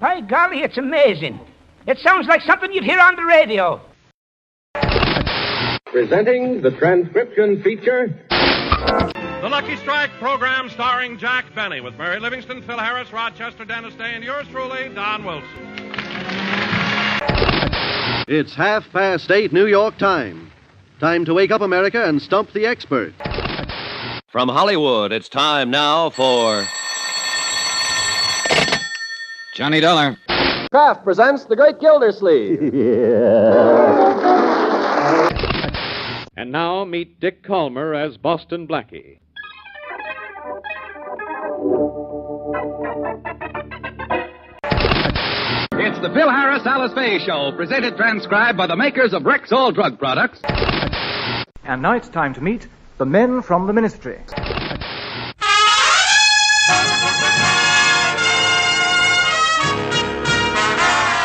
By golly, it's amazing. It sounds like something you'd hear on the radio. Presenting the transcription feature. The Lucky Strike program starring Jack Benny with Mary Livingston, Phil Harris, Rochester Dennis Day, and yours truly, Don Wilson. It's 8:30 New York time. Time to wake up, America, and stump the expert. From Hollywood, it's time now for Johnny Dollar. Kraft presents The Great Gildersleeve. And now meet Dick Calmer as Boston Blackie. It's the Phil Harris Alice Faye Show, presented transcribed by the makers of Rexall drug products. And now it's time to meet the men from the ministry.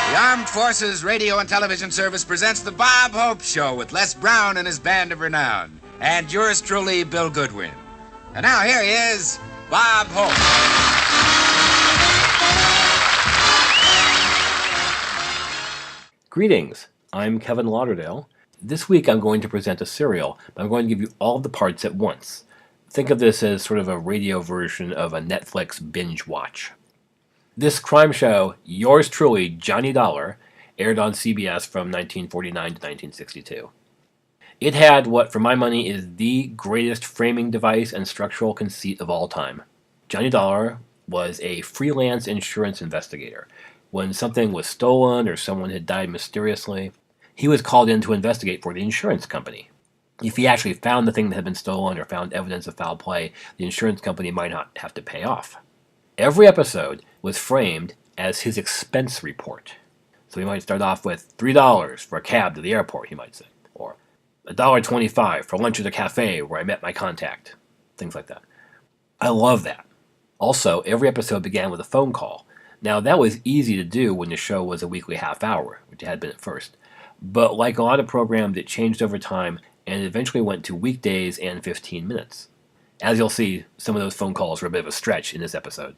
The Armed Forces Radio and Television Service presents the Bob Hope Show with Les Brown and his band of renown. And yours truly, Bill Goodwin. And now here he is, Bob Hope. Greetings, I'm Kevin Lauderdale. This week I'm going to present a serial, but I'm going to give you all the parts at once. Think of this as sort of a radio version of a Netflix binge watch. This crime show, yours truly, Johnny Dollar, aired on CBS from 1949 to 1962. It had what, for my money, is the greatest framing device and structural conceit of all time. Johnny Dollar was a freelance insurance investigator. When something was stolen or someone had died mysteriously, he was called in to investigate for the insurance company. If he actually found the thing that had been stolen or found evidence of foul play, the insurance company might not have to pay off. Every episode was framed as his expense report. So he might start off with $3 for a cab to the airport, he might say, or $1.25 for lunch at a cafe where I met my contact, things like that. I love that. Also, every episode began with a phone call. Now, that was easy to do when the show was a weekly half hour, which it had been at first. But like a lot of programs, it changed over time and eventually went to weekdays and 15 minutes. As you'll see, some of those phone calls were a bit of a stretch in this episode.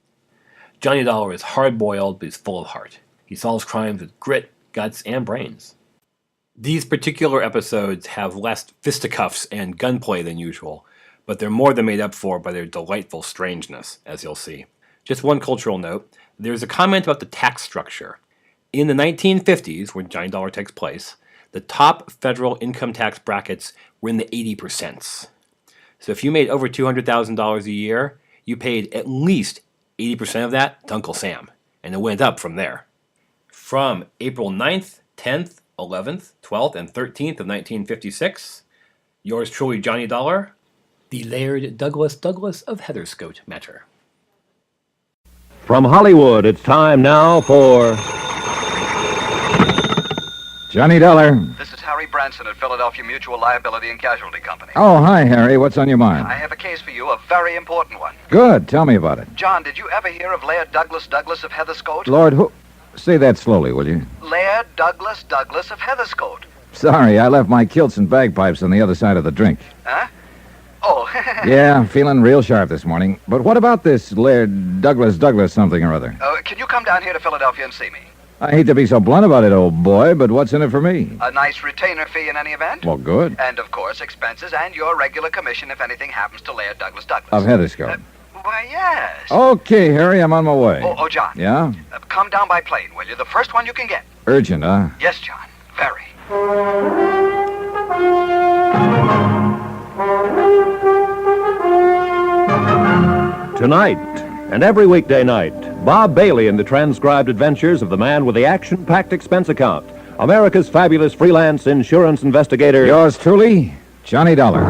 Johnny Dollar is hard-boiled, but he's full of heart. He solves crimes with grit, guts, and brains. These particular episodes have less fisticuffs and gunplay than usual, but they're more than made up for by their delightful strangeness, as you'll see. Just one cultural note. There's a comment about the tax structure. In the 1950s, when Johnny Dollar takes place, the top federal income tax brackets were in the 80%. So if you made over $200,000 a year, you paid at least 80% of that to Uncle Sam, and it went up from there. From April 9th, 10th, 11th, 12th, and 13th of 1956, yours truly, Johnny Dollar, the Laird Douglas of Heatherscote matter. From Hollywood, it's time now for Johnny Dollar. This is Harry Branson at Philadelphia Mutual Liability and Casualty Company. Oh, hi, Harry. What's on your mind? I have a case for you, a very important one. Good. Tell me about it. John, did you ever hear of Laird Douglas of Heatherscote? Lord who? Say that slowly, will you? Laird Douglas of Heatherscote. Sorry, I left my kilts and bagpipes on the other side of the drink. Huh? Oh. Yeah, feeling real sharp this morning. But what about this Laird Douglas something or other? Can you come down here to Philadelphia and see me? I hate to be so blunt about it, old boy, but what's in it for me? A nice retainer fee in any event. Well, good. And, of course, expenses and your regular commission if anything happens to Laird Douglas. Of Heatherscote. Why, yes. Okay, Harry, I'm on my way. Oh, John. Yeah? Come down by plane, will you? The first one you can get. Urgent, huh? Yes, John. Very. Tonight, and every weekday night, Bob Bailey in the transcribed adventures of the man with the action-packed expense account, America's fabulous freelance insurance investigator. Yours truly, Johnny Dollar.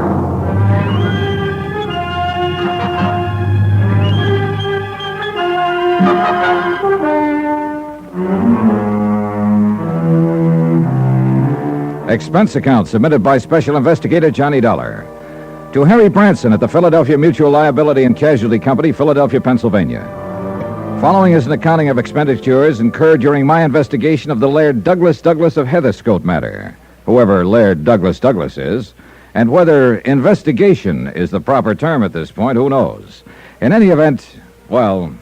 Expense account submitted by Special Investigator Johnny Dollar to Harry Branson at the Philadelphia Mutual Liability and Casualty Company, Philadelphia, Pennsylvania. Following is an accounting of expenditures incurred during my investigation of the Laird Douglas of Heatherscote matter, whoever Laird Douglas is, and whether investigation is the proper term at this point, who knows. In any event, well...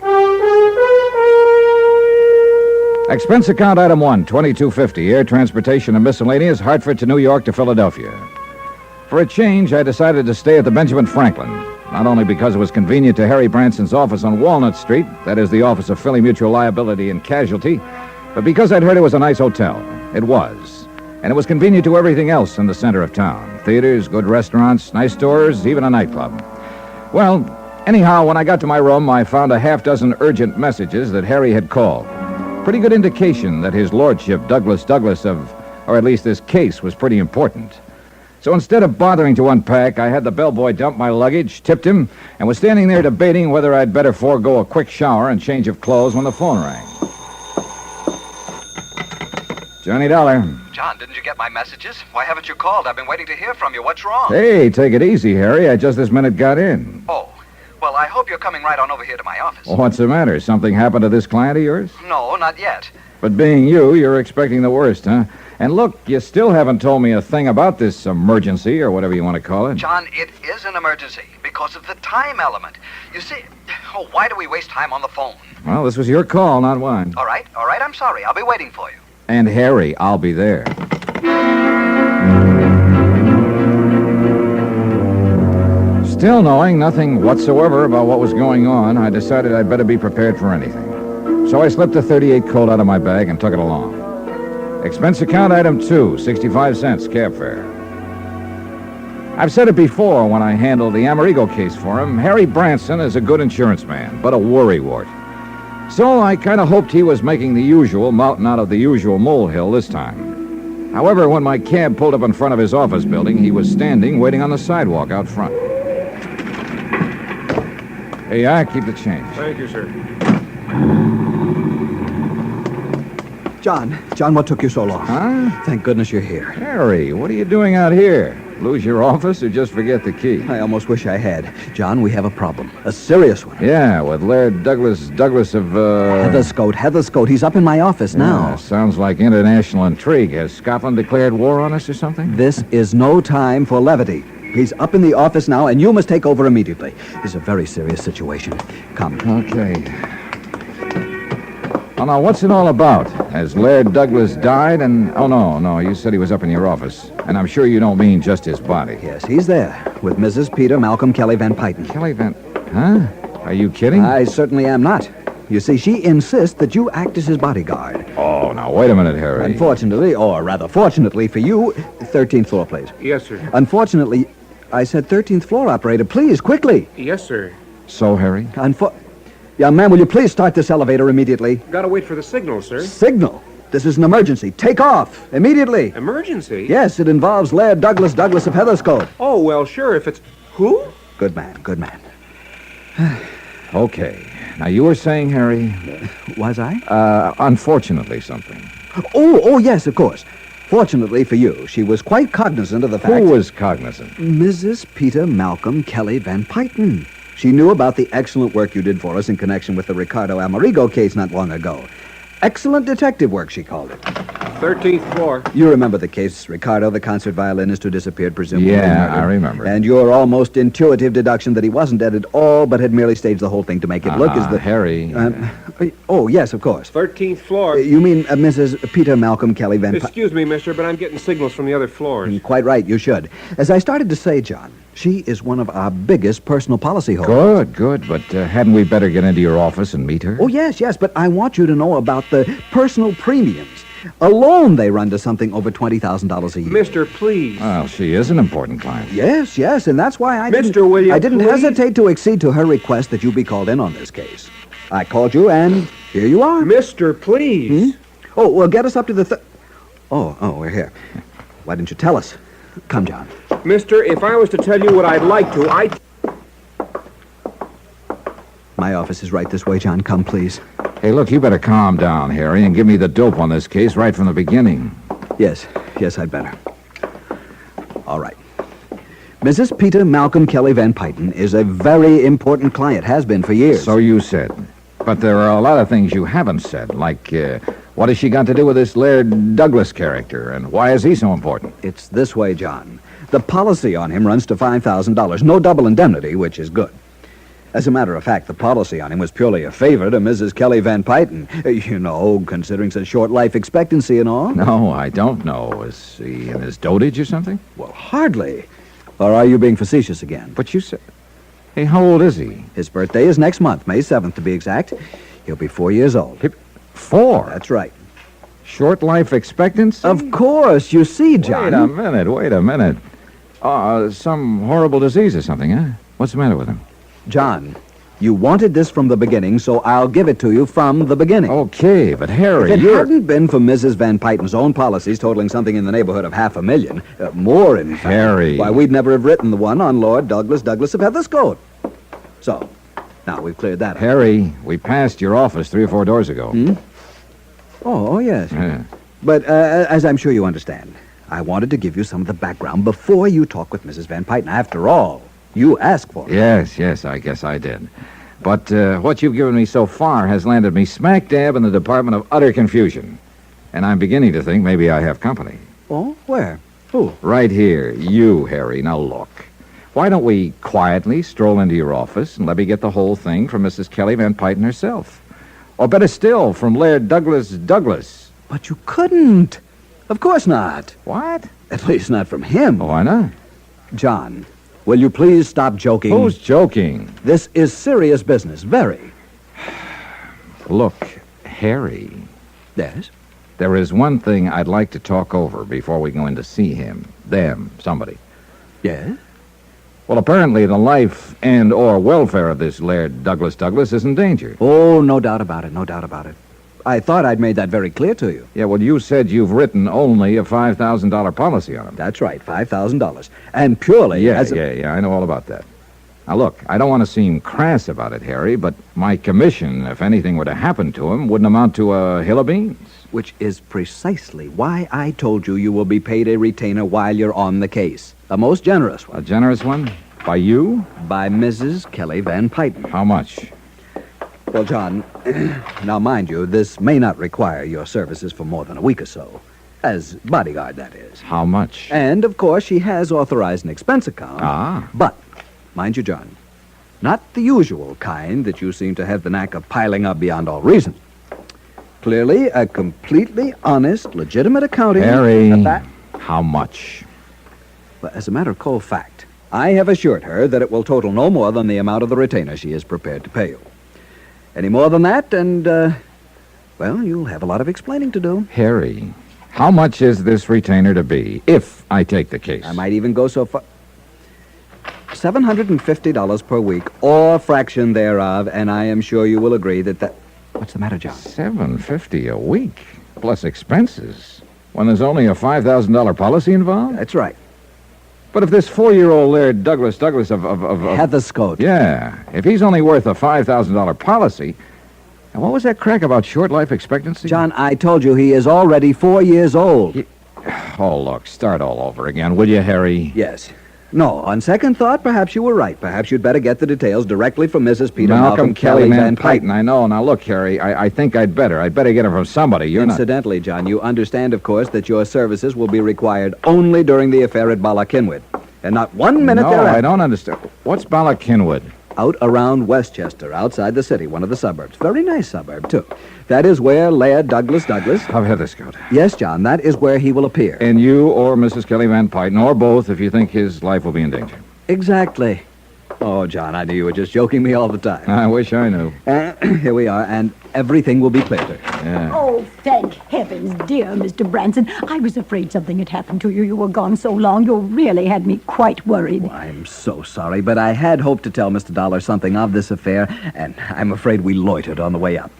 Expense account item 1, $22.50. Air transportation and miscellaneous, Hartford to New York to Philadelphia. For a change, I decided to stay at the Benjamin Franklin. Not only because it was convenient to Harry Branson's office on Walnut Street, that is the office of Philly Mutual Liability and Casualty, but because I'd heard it was a nice hotel. It was. And it was convenient to everything else in the center of town. Theaters, good restaurants, nice stores, even a nightclub. Well, anyhow, when I got to my room, I found a half-dozen urgent messages that Harry had called. Pretty good indication that his lordship, Douglas or at least this case, was pretty important. So instead of bothering to unpack, I had the bellboy dump my luggage, tipped him, and was standing there debating whether I'd better forego a quick shower and change of clothes when the phone rang. Johnny Dollar. John, didn't you get my messages? Why haven't you called? I've been waiting to hear from you. What's wrong? Hey, take it easy, Harry. I just this minute got in. Oh, well, I hope you're coming right on over here to my office. Well, what's the matter? Something happened to this client of yours? No, not yet. But being you're expecting the worst, huh? And look, you still haven't told me a thing about this emergency, or whatever you want to call it. John, it is an emergency because of the time element. You see, why do we waste time on the phone? Well, this was your call, not mine. All right, I'm sorry. I'll be waiting for you. And Harry, I'll be there. Still knowing nothing whatsoever about what was going on, I decided I'd better be prepared for anything. So I slipped a .38 Colt out of my bag and took it along. Expense account item 2, 65 cents, cab fare. I've said it before when I handled the Amerigo case for him. Harry Branson is a good insurance man, but a worrywart. So I kind of hoped he was making the usual mountain out of the usual molehill this time. However, when my cab pulled up in front of his office building, he was standing waiting on the sidewalk out front. Hey, I keep the change. Thank you, sir. John, what took you so long? Huh? Thank goodness you're here. Harry, what are you doing out here? Lose your office or just forget the key? I almost wish I had. John, we have a problem. A serious one. Yeah, with Laird Douglas of, Heatherscote. He's up in my office now. Sounds like international intrigue. Has Scotland declared war on us or something? This is no time for levity. He's up in the office now, and you must take over immediately. It's a very serious situation. Come. Okay. Oh, now, what's it all about? Has Laird Douglas died and... Oh, no, you said he was up in your office. And I'm sure you don't mean just his body. Yes, he's there, with Mrs. Peter Malcolm Kelly Van Pyten. Kelly Van... Huh? Are you kidding? I certainly am not. You see, she insists that you act as his bodyguard. Oh, now, wait a minute, Harry. Unfortunately, or rather fortunately for you, 13th floor, please. Yes, sir. Unfortunately, I said 13th floor, operator. Please, quickly. Yes, sir. So, Harry? Young man, will you please start this elevator immediately? Gotta wait for the signal, sir. Signal? This is an emergency. Take off. Immediately. Emergency? Yes, it involves Laird Douglas of Heatherscote. Oh, well, sure, if it's... Who? Good man. Okay. Now, you were saying, Harry... Was I? Unfortunately something. Oh, yes, of course. Fortunately for you, she was quite cognizant of the fact... Who was cognizant? Mrs. Peter Malcolm Kelly Van Pyten. She knew about the excellent work you did for us in connection with the Ricardo Amerigo case not long ago. Excellent detective work, she called it. 13th floor. You remember the case, Ricardo, the concert violinist who disappeared, presumably. Yeah, I remember. And your almost intuitive deduction that he wasn't dead at all, but had merely staged the whole thing to make it look as the... Harry... oh, yes, of course. 13th floor. You mean Mrs. Peter Malcolm Kelly Van... Excuse me, mister, but I'm getting signals from the other floors. Quite right, you should. As I started to say, John, she is one of our biggest personal policy holders. Good. But hadn't we better get into your office and meet her? Oh, yes, but I want you to know about the personal premiums. Alone, they run to something over $20,000 a year. Mister, please. Well, she is an important client. Yes, and that's why I Mister, will you I didn't please? hesitate to accede to her request that you be called in on this case. I called you, and here you are. Mister, please. Oh, well, get us up to the... Oh, we're here. Why didn't you tell us? Come, John. Mister, if I was to tell you what I'd like to, My office is right this way, John. Come, please. Hey, look, you better calm down, Harry, and give me the dope on this case right from the beginning. Yes, I'd better. All right. Mrs. Peter Malcolm Kelly Van Pyten is a very important client, has been for years. So you said. But there are a lot of things you haven't said, like, what has she got to do with this Laird Douglas character, and why is he so important? It's this way, John. The policy on him runs to $5,000. No double indemnity, which is good. As a matter of fact, the policy on him was purely a favor to Mrs. Kelly Van Pyten. You know, considering such short life expectancy and all. No, I don't know. Is he in his dotage or something? Well, hardly. Or are you being facetious again? But you said... Hey, how old is he? His birthday is next month, May 7th to be exact. He'll be 4 years old. 4? That's right. Short life expectancy? Of course. You see, John. Wait a minute. Some horrible disease or something, huh? What's the matter with him? John, you wanted this from the beginning, so I'll give it to you from the beginning. Okay, but Harry, if it hadn't been for Mrs. Van Pyten's own policies totaling something in the neighborhood of $500,000, more in fact, Harry. Why, we'd never have written the one on Lord Douglas of Heatherscote. So, now we've cleared that up. Harry, we passed your office 3 or 4 doors ago. Oh, yes. Yeah. But as I'm sure you understand, I wanted to give you some of the background before you talk with Mrs. Van Pyten. After all, you asked for it. Yes, I guess I did. But what you've given me so far has landed me smack dab in the department of utter confusion. And I'm beginning to think maybe I have company. Oh, where? Who? Right here. You, Harry. Now look. Why don't we quietly stroll into your office and let me get the whole thing from Mrs. Kelly Van Pyten herself? Or better still, from Laird Douglas. But you couldn't. Of course not. What? At least not from him. Why not? John, will you please stop joking? Who's joking? This is serious business, very. Look, Harry. Yes? There is one thing I'd like to talk over before we go in to see him. Somebody. Yes? Well, apparently the life and or welfare of this Laird Douglas is in danger. Oh, no doubt about it. I thought I'd made that very clear to you. Yeah, well, you said you've written only a $5,000 policy on him. That's right, $5,000. And purely Yeah, I know all about that. Now, look, I don't want to seem crass about it, Harry, but my commission, if anything were to happen to him, wouldn't amount to a hill of beans. Which is precisely why I told you will be paid a retainer while you're on the case. A most generous one. A generous one? By you? By Mrs. Kelly Van Pyten. How much? Well, John, now mind you, this may not require your services for more than a week or so. As bodyguard, that is. How much? And, of course, she has authorized an expense account. Ah. But, mind you, John, not the usual kind that you seem to have the knack of piling up beyond all reason. Clearly, a completely honest, legitimate accounting... Harry, how much? Well, as a matter of cold fact, I have assured her that it will total no more than the amount of the retainer she is prepared to pay you. Any more than that, and, well, you'll have a lot of explaining to do. Harry, how much is this retainer to be, if I take the case? I might even go so far... $750 per week, or fraction thereof, and I am sure you will agree that... What's the matter, John? $750 a week, plus expenses, when there's only a $5,000 policy involved? That's right. But if this 4-year-old Laird Douglas of Heatherscote. Yeah, if he's only worth a $5,000 policy, and what was that crack about short life expectancy? John, I told you he is already 4 years old. Oh, look, start all over again, will you, Harry? Yes. No, on second thought, perhaps you were right. Perhaps you'd better get the details directly from Mrs. Peter Malcolm Kelly Van Pyten. I know. Now, look, Harry, I think I'd better get them from somebody. Incidentally, John, you understand, of course, that your services will be required only during the affair at Balakinwood, and not 1 minute thereafter. No, I don't understand. What's Balakinwood? Out around Westchester, outside the city, one of the suburbs. Very nice suburb, too. That is where Laird Douglas... Of Heatherscote. Yes, John, that is where he will appear. And you or Mrs. Kelly Van Pyten, or both, if you think his life will be in danger. Exactly. Oh, John, I knew you were just joking me all the time. I wish I knew. Here we are, and everything will be clearer. Yeah. Oh, thank heavens, dear Mr. Branson. I was afraid something had happened to you. You were gone so long, you really had me quite worried. Oh, I'm so sorry, but I had hoped to tell Mr. Dollar something of this affair, and I'm afraid we loitered on the way up.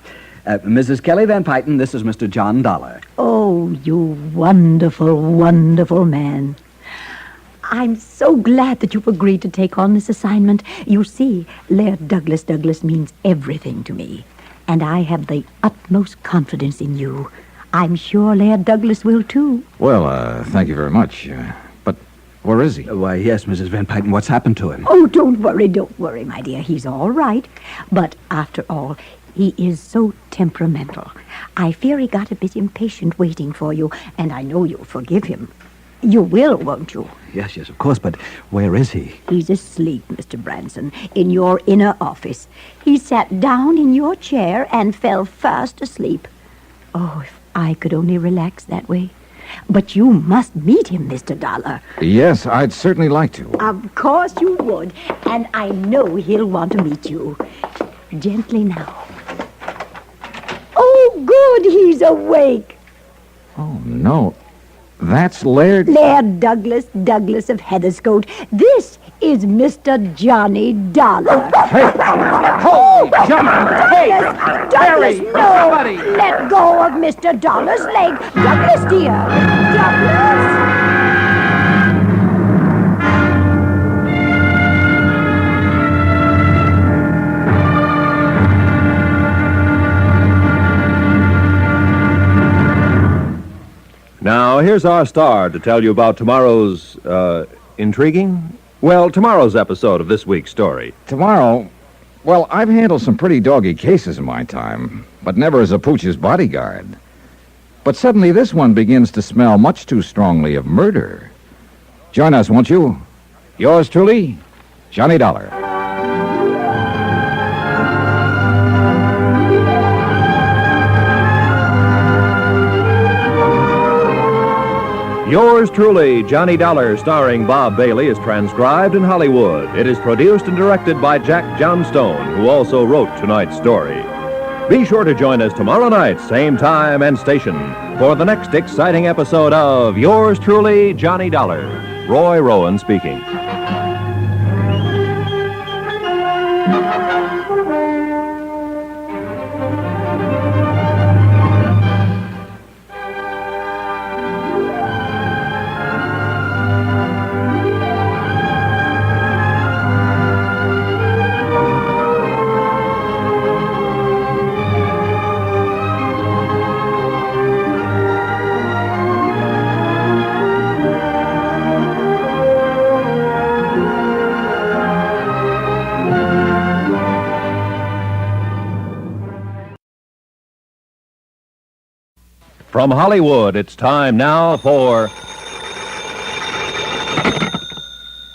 Mrs. Kelly Van Pyten, this is Mr. John Dollar. Oh, you wonderful, wonderful man. I'm so glad that you've agreed to take on this assignment. You see, Laird Douglas means everything to me, and I have the utmost confidence in you. I'm sure Laird Douglas will, too. Well, thank you very much. But where is he? Why, yes, Mrs. Van Pyten, what's happened to him? Oh, don't worry, my dear. He's all right. But after all, he is so temperamental. I fear he got a bit impatient waiting for you, and I know you'll forgive him. You will, won't you? Yes, of course, but where is he? He's asleep, Mr. Branson, in your inner office. He sat down in your chair and fell fast asleep. Oh, if I could only relax that way. But you must meet him, Mr. Dollar. Yes, I'd certainly like to. Of course you would, and I know he'll want to meet you. Gently now. Oh, good, he's awake. Oh, no. That's Laird? Laird Douglas of Heatherscote. This is Mr. Johnny Dollar. Hey! Holy John! Hey! Douglas, no! Let go of Mr. Dollar's leg. Douglas, dear. Douglas! Now, here's our star to tell you about tomorrow's, intriguing? Well, tomorrow's episode of this week's story. Tomorrow? Well, I've handled some pretty doggy cases in my time, but never as a pooch's bodyguard. But suddenly this one begins to smell much too strongly of murder. Join us, won't you? Yours truly, Johnny Dollar. Yours truly, Johnny Dollar, starring Bob Bailey, is transcribed in Hollywood. It is produced and directed by Jack Johnstone, who also wrote tonight's story. Be sure to join us tomorrow night, same time and station, for the next exciting episode of Yours truly, Johnny Dollar. Roy Rowan speaking. From Hollywood, it's time now for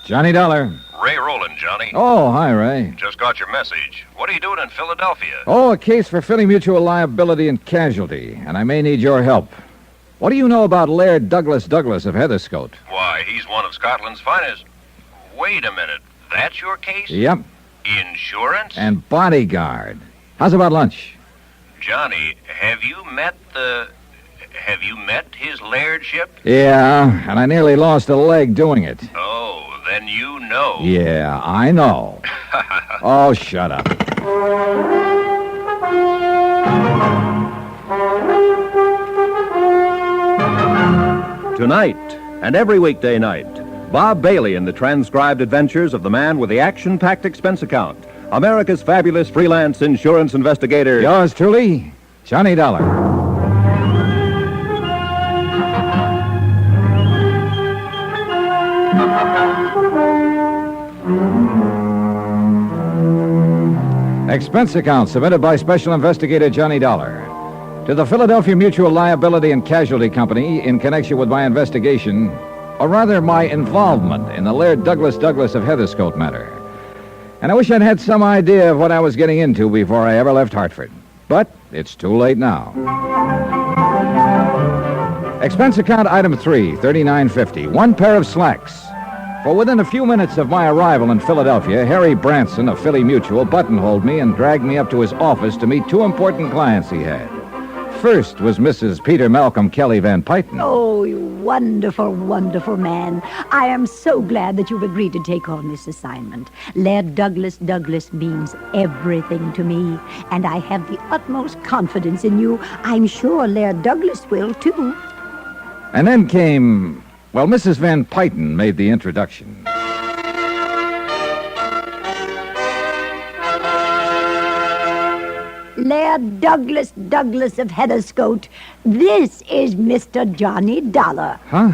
Johnny Dollar. Ray Rowland, Johnny. Oh, hi, Ray. Just got your message. What are you doing in Philadelphia? Oh, a case for Philly Mutual Liability and Casualty, and I may need your help. What do you know about Laird Douglas of Heatherscote? Why, he's one of Scotland's finest. Wait a minute. That's your case? Yep. Insurance? And bodyguard. How's about lunch? Johnny, have you met his lairdship? Yeah, and I nearly lost a leg doing it. Oh, then you know. Yeah, I know. Oh, shut up. Tonight, and every weekday night, Bob Bailey in the transcribed adventures of the man with the action-packed expense account, America's fabulous freelance insurance investigator. Yours truly, Johnny Dollar. Expense account submitted by Special Investigator Johnny Dollar to the Philadelphia Mutual Liability and Casualty Company in connection with my investigation, or rather my involvement in the Laird Douglas of Heatherscote matter. And I wish I'd had some idea of what I was getting into before I ever left Hartford. But it's too late now. Expense account item 3, $39.50. One pair of slacks. For within a few minutes of my arrival in Philadelphia, Harry Branson of Philly Mutual buttonholed me and dragged me up to his office to meet two important clients he had. First was Mrs. Peter Malcolm Kelly Van Pyton. Oh, you wonderful, wonderful man. I am so glad that you've agreed to take on this assignment. Laird Douglas means everything to me, and I have the utmost confidence in you. I'm sure Laird Douglas will, too. And then came... well, Mrs. Van Pyton made the introduction. Laird Douglas of Heatherscote. This is Mr. Johnny Dollar. Huh?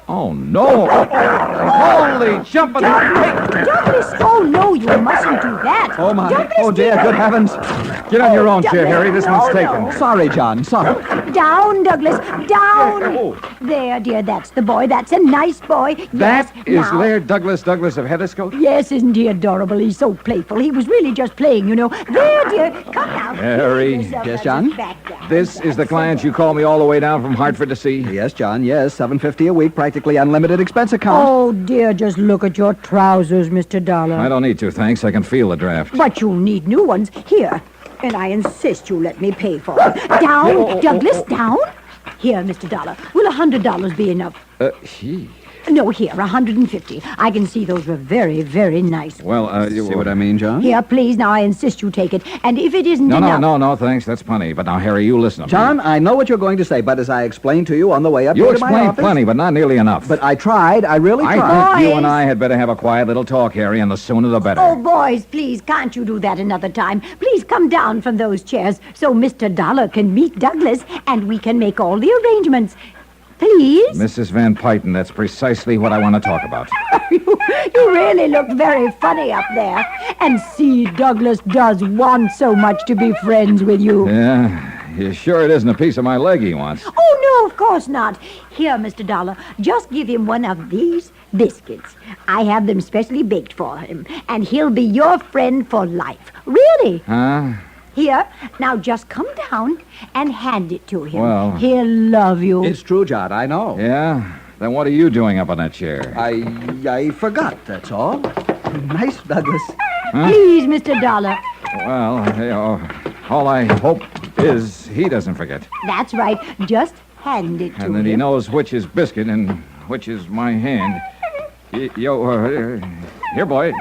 Oh, no. Holy jumping... Douglas! Oh, no, you mustn't do that. Oh, my. Douglas, Oh, dear, good heavens. Get on your own Douglas, chair, Harry. This one's taken. Sorry, John, sorry. Down, Douglas, down. There, dear, that's the boy. That's a nice boy. That yes, is now. Laird Douglas of Heatherscote? Yes, isn't he adorable? He's so playful. He was really just playing, you know. There, dear, come now. Harry. Yes, John? This is the client you called me all the way down from Hartford to see? Yes, John, yes. $7.50 a week, practically unlimited expense account. Oh, dear, just look at your trousers, Mr. Dollar. I don't need to, thanks. I can feel the draft. But you'll need new ones. Here. And I insist you let me pay for them. Down, Douglas, down. Here, Mr. Dollar. Will $100 be enough? Gee. No, here, $150. I can see those were very, very nice. Well, See what I mean, John? Here, please, now I insist you take it. And if it isn't No, enough... no, thanks. That's plenty. But now, Harry, you listen to me. John, I know what you're going to say, but as I explained to you on the way up You here to my explained office... plenty, but not nearly enough. But I tried. I really tried. I think you Boys. and I had better have a quiet little talk, Harry, and the sooner the better. Oh, boys, please, can't you do that another time? Please come down from those chairs so Mr. Dollar can meet Douglas and we can make all the arrangements. Please? Mrs. Van Pyton, that's precisely what I want to talk about. You really look very funny up there. And see, Douglas does want so much to be friends with you. Yeah, you sure it isn't a piece of my leg he wants? Oh, no, of course not. Here, Mr. Dollar, just give him one of these biscuits. I have them specially baked for him, and he'll be your friend for life. Really? Huh? Here, now just come down and hand it to him. Well... He'll love you. It's true, John, I know. Yeah? Then what are you doing up on that chair? I forgot, that's all. Nice, Douglas. Huh? Please, Mr. Dollar. Well, all I hope is he doesn't forget. That's right. Just hand it to And that him. he knows which is biscuit and which is my hand. Here, boy.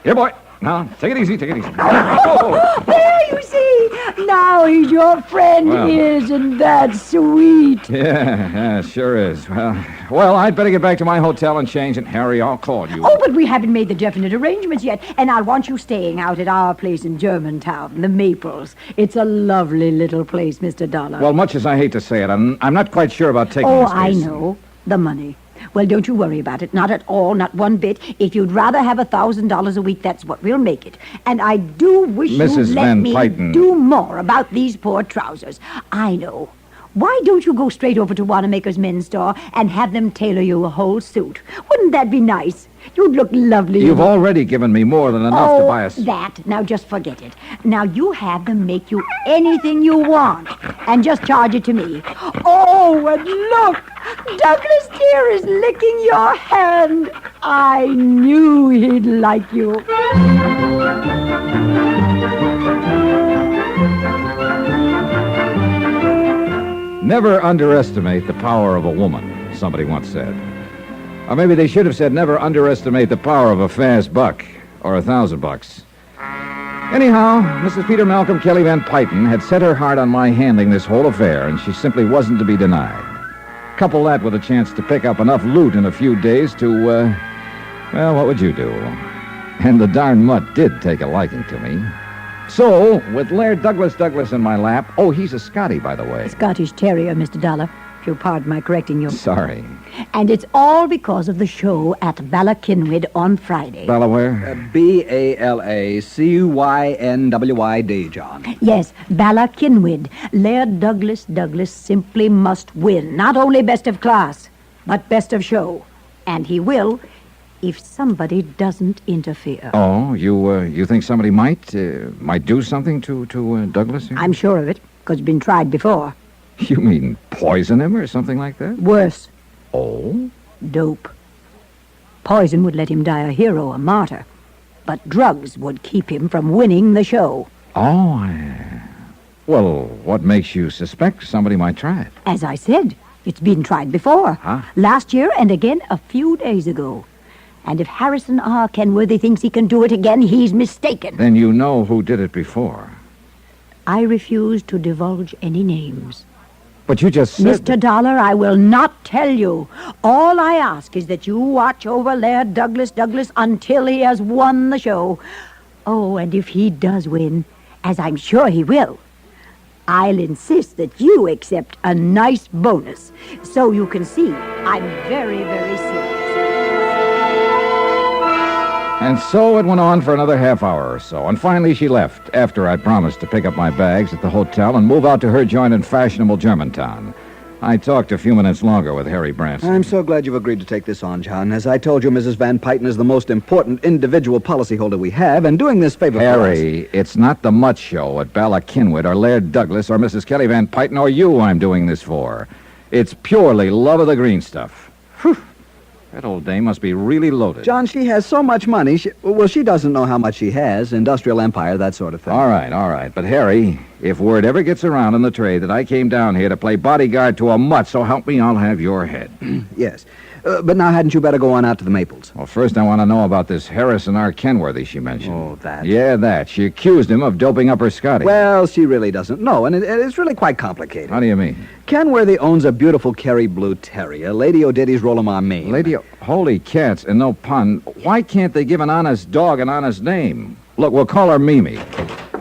Here, boy. Now, take it easy, take it easy. Oh! There, you see. Now he's your friend, Well. isn't that sweet? Yeah, sure is. Well, I'd better get back to my hotel and change, and Harry, I'll call you. Oh, but we haven't made the definite arrangements yet, and I want you staying out at our place in Germantown, the Maples. It's a lovely little place, Mr. Dollar. Well, much as I hate to say it, I'm not quite sure about taking Oh, this I case. know. The money. Well, don't you worry about it. Not at all, not one bit. If you'd rather have $1,000 a week, that's what we'll make it. And I do wish Mrs. you'd let Van me Pyton. do more about these poor trousers. I know. Why don't you go straight over to Wanamaker's men's store and have them tailor you a whole suit? Wouldn't that be nice? You'd look lovely. You've already given me more than enough to buy us. That. Now just forget it. Now you have them make you anything you want and just charge it to me. Oh, and look! Douglas dear is licking your hand. I knew he'd like you. Never underestimate the power of a woman, somebody once said. Or maybe they should have said never underestimate the power of a fast buck or $1,000. Anyhow, Mrs. Peter Malcolm Kelly Van Pyton had set her heart on my handling this whole affair, and she simply wasn't to be denied. Couple that with a chance to pick up enough loot in a few days to, well, what would you do? And the darn mutt did take a liking to me. So, with Laird Douglas in my lap... Oh, he's a Scotty, by the way. Scottish Terrier, Mr. Dollar, if you'll pardon my correcting you. Sorry. And it's all because of the show at Balakinwyd on Friday. Delaware? Balacinwyd, John. Yes, Balakinwyd. Laird Douglas simply must win. Not only best of class, but best of show. And he will if somebody doesn't interfere. Oh, you think somebody might do something to Douglas here? I'm sure of it, because it's been tried before. You mean poison him or something like that? Worse. Oh? Dope. Poison would let him die a hero, a martyr. But drugs would keep him from winning the show. Oh, well, what makes you suspect somebody might try it? As I said, it's been tried before. Huh? Last year and again a few days ago. And if Harrison R. Kenworthy thinks he can do it again, he's mistaken. Then you know who did it before. I refuse to divulge any names. But you just said... Mr. Dollar, I will not tell you. All I ask is that you watch over Laird Douglas until he has won the show. Oh, and if he does win, as I'm sure he will, I'll insist that you accept a nice bonus, so you can see I'm very, very serious. And so it went on for another half hour or so, and finally she left, after I promised to pick up my bags at the hotel and move out to her joint in fashionable Germantown. I talked a few minutes longer with Harry Branson. I'm so glad you've agreed to take this on, John. As I told you, Mrs. Van Pyton is the most important individual policyholder we have, and doing this favor for us... Harry, it's not the Mutt Show at Bala-Kinwood or Laird Douglas or Mrs. Kelly Van Pyton or you I'm doing this for. It's purely love of the green stuff. Whew. That old dame must be really loaded. John, she has so much money. She doesn't know how much she has. Industrial empire, that sort of thing. All right. But, Harry, if word ever gets around in the trade that I came down here to play bodyguard to a mutt, so help me, I'll have your head. Yes. But now hadn't you better go on out to the Maples? Well, first I want to know about this Harrison R. Kenworthy she mentioned. Oh, that. Yeah, that. She accused him of doping up her Scotty. Well, she really doesn't know, and it's really quite complicated. How do you mean? Kenworthy owns a beautiful Kerry Blue Terrier, Lady O'Diddy's Rolamar Maine. Holy cats, and no pun. Why can't they give an honest dog an honest name? Look, we'll call her Mimi.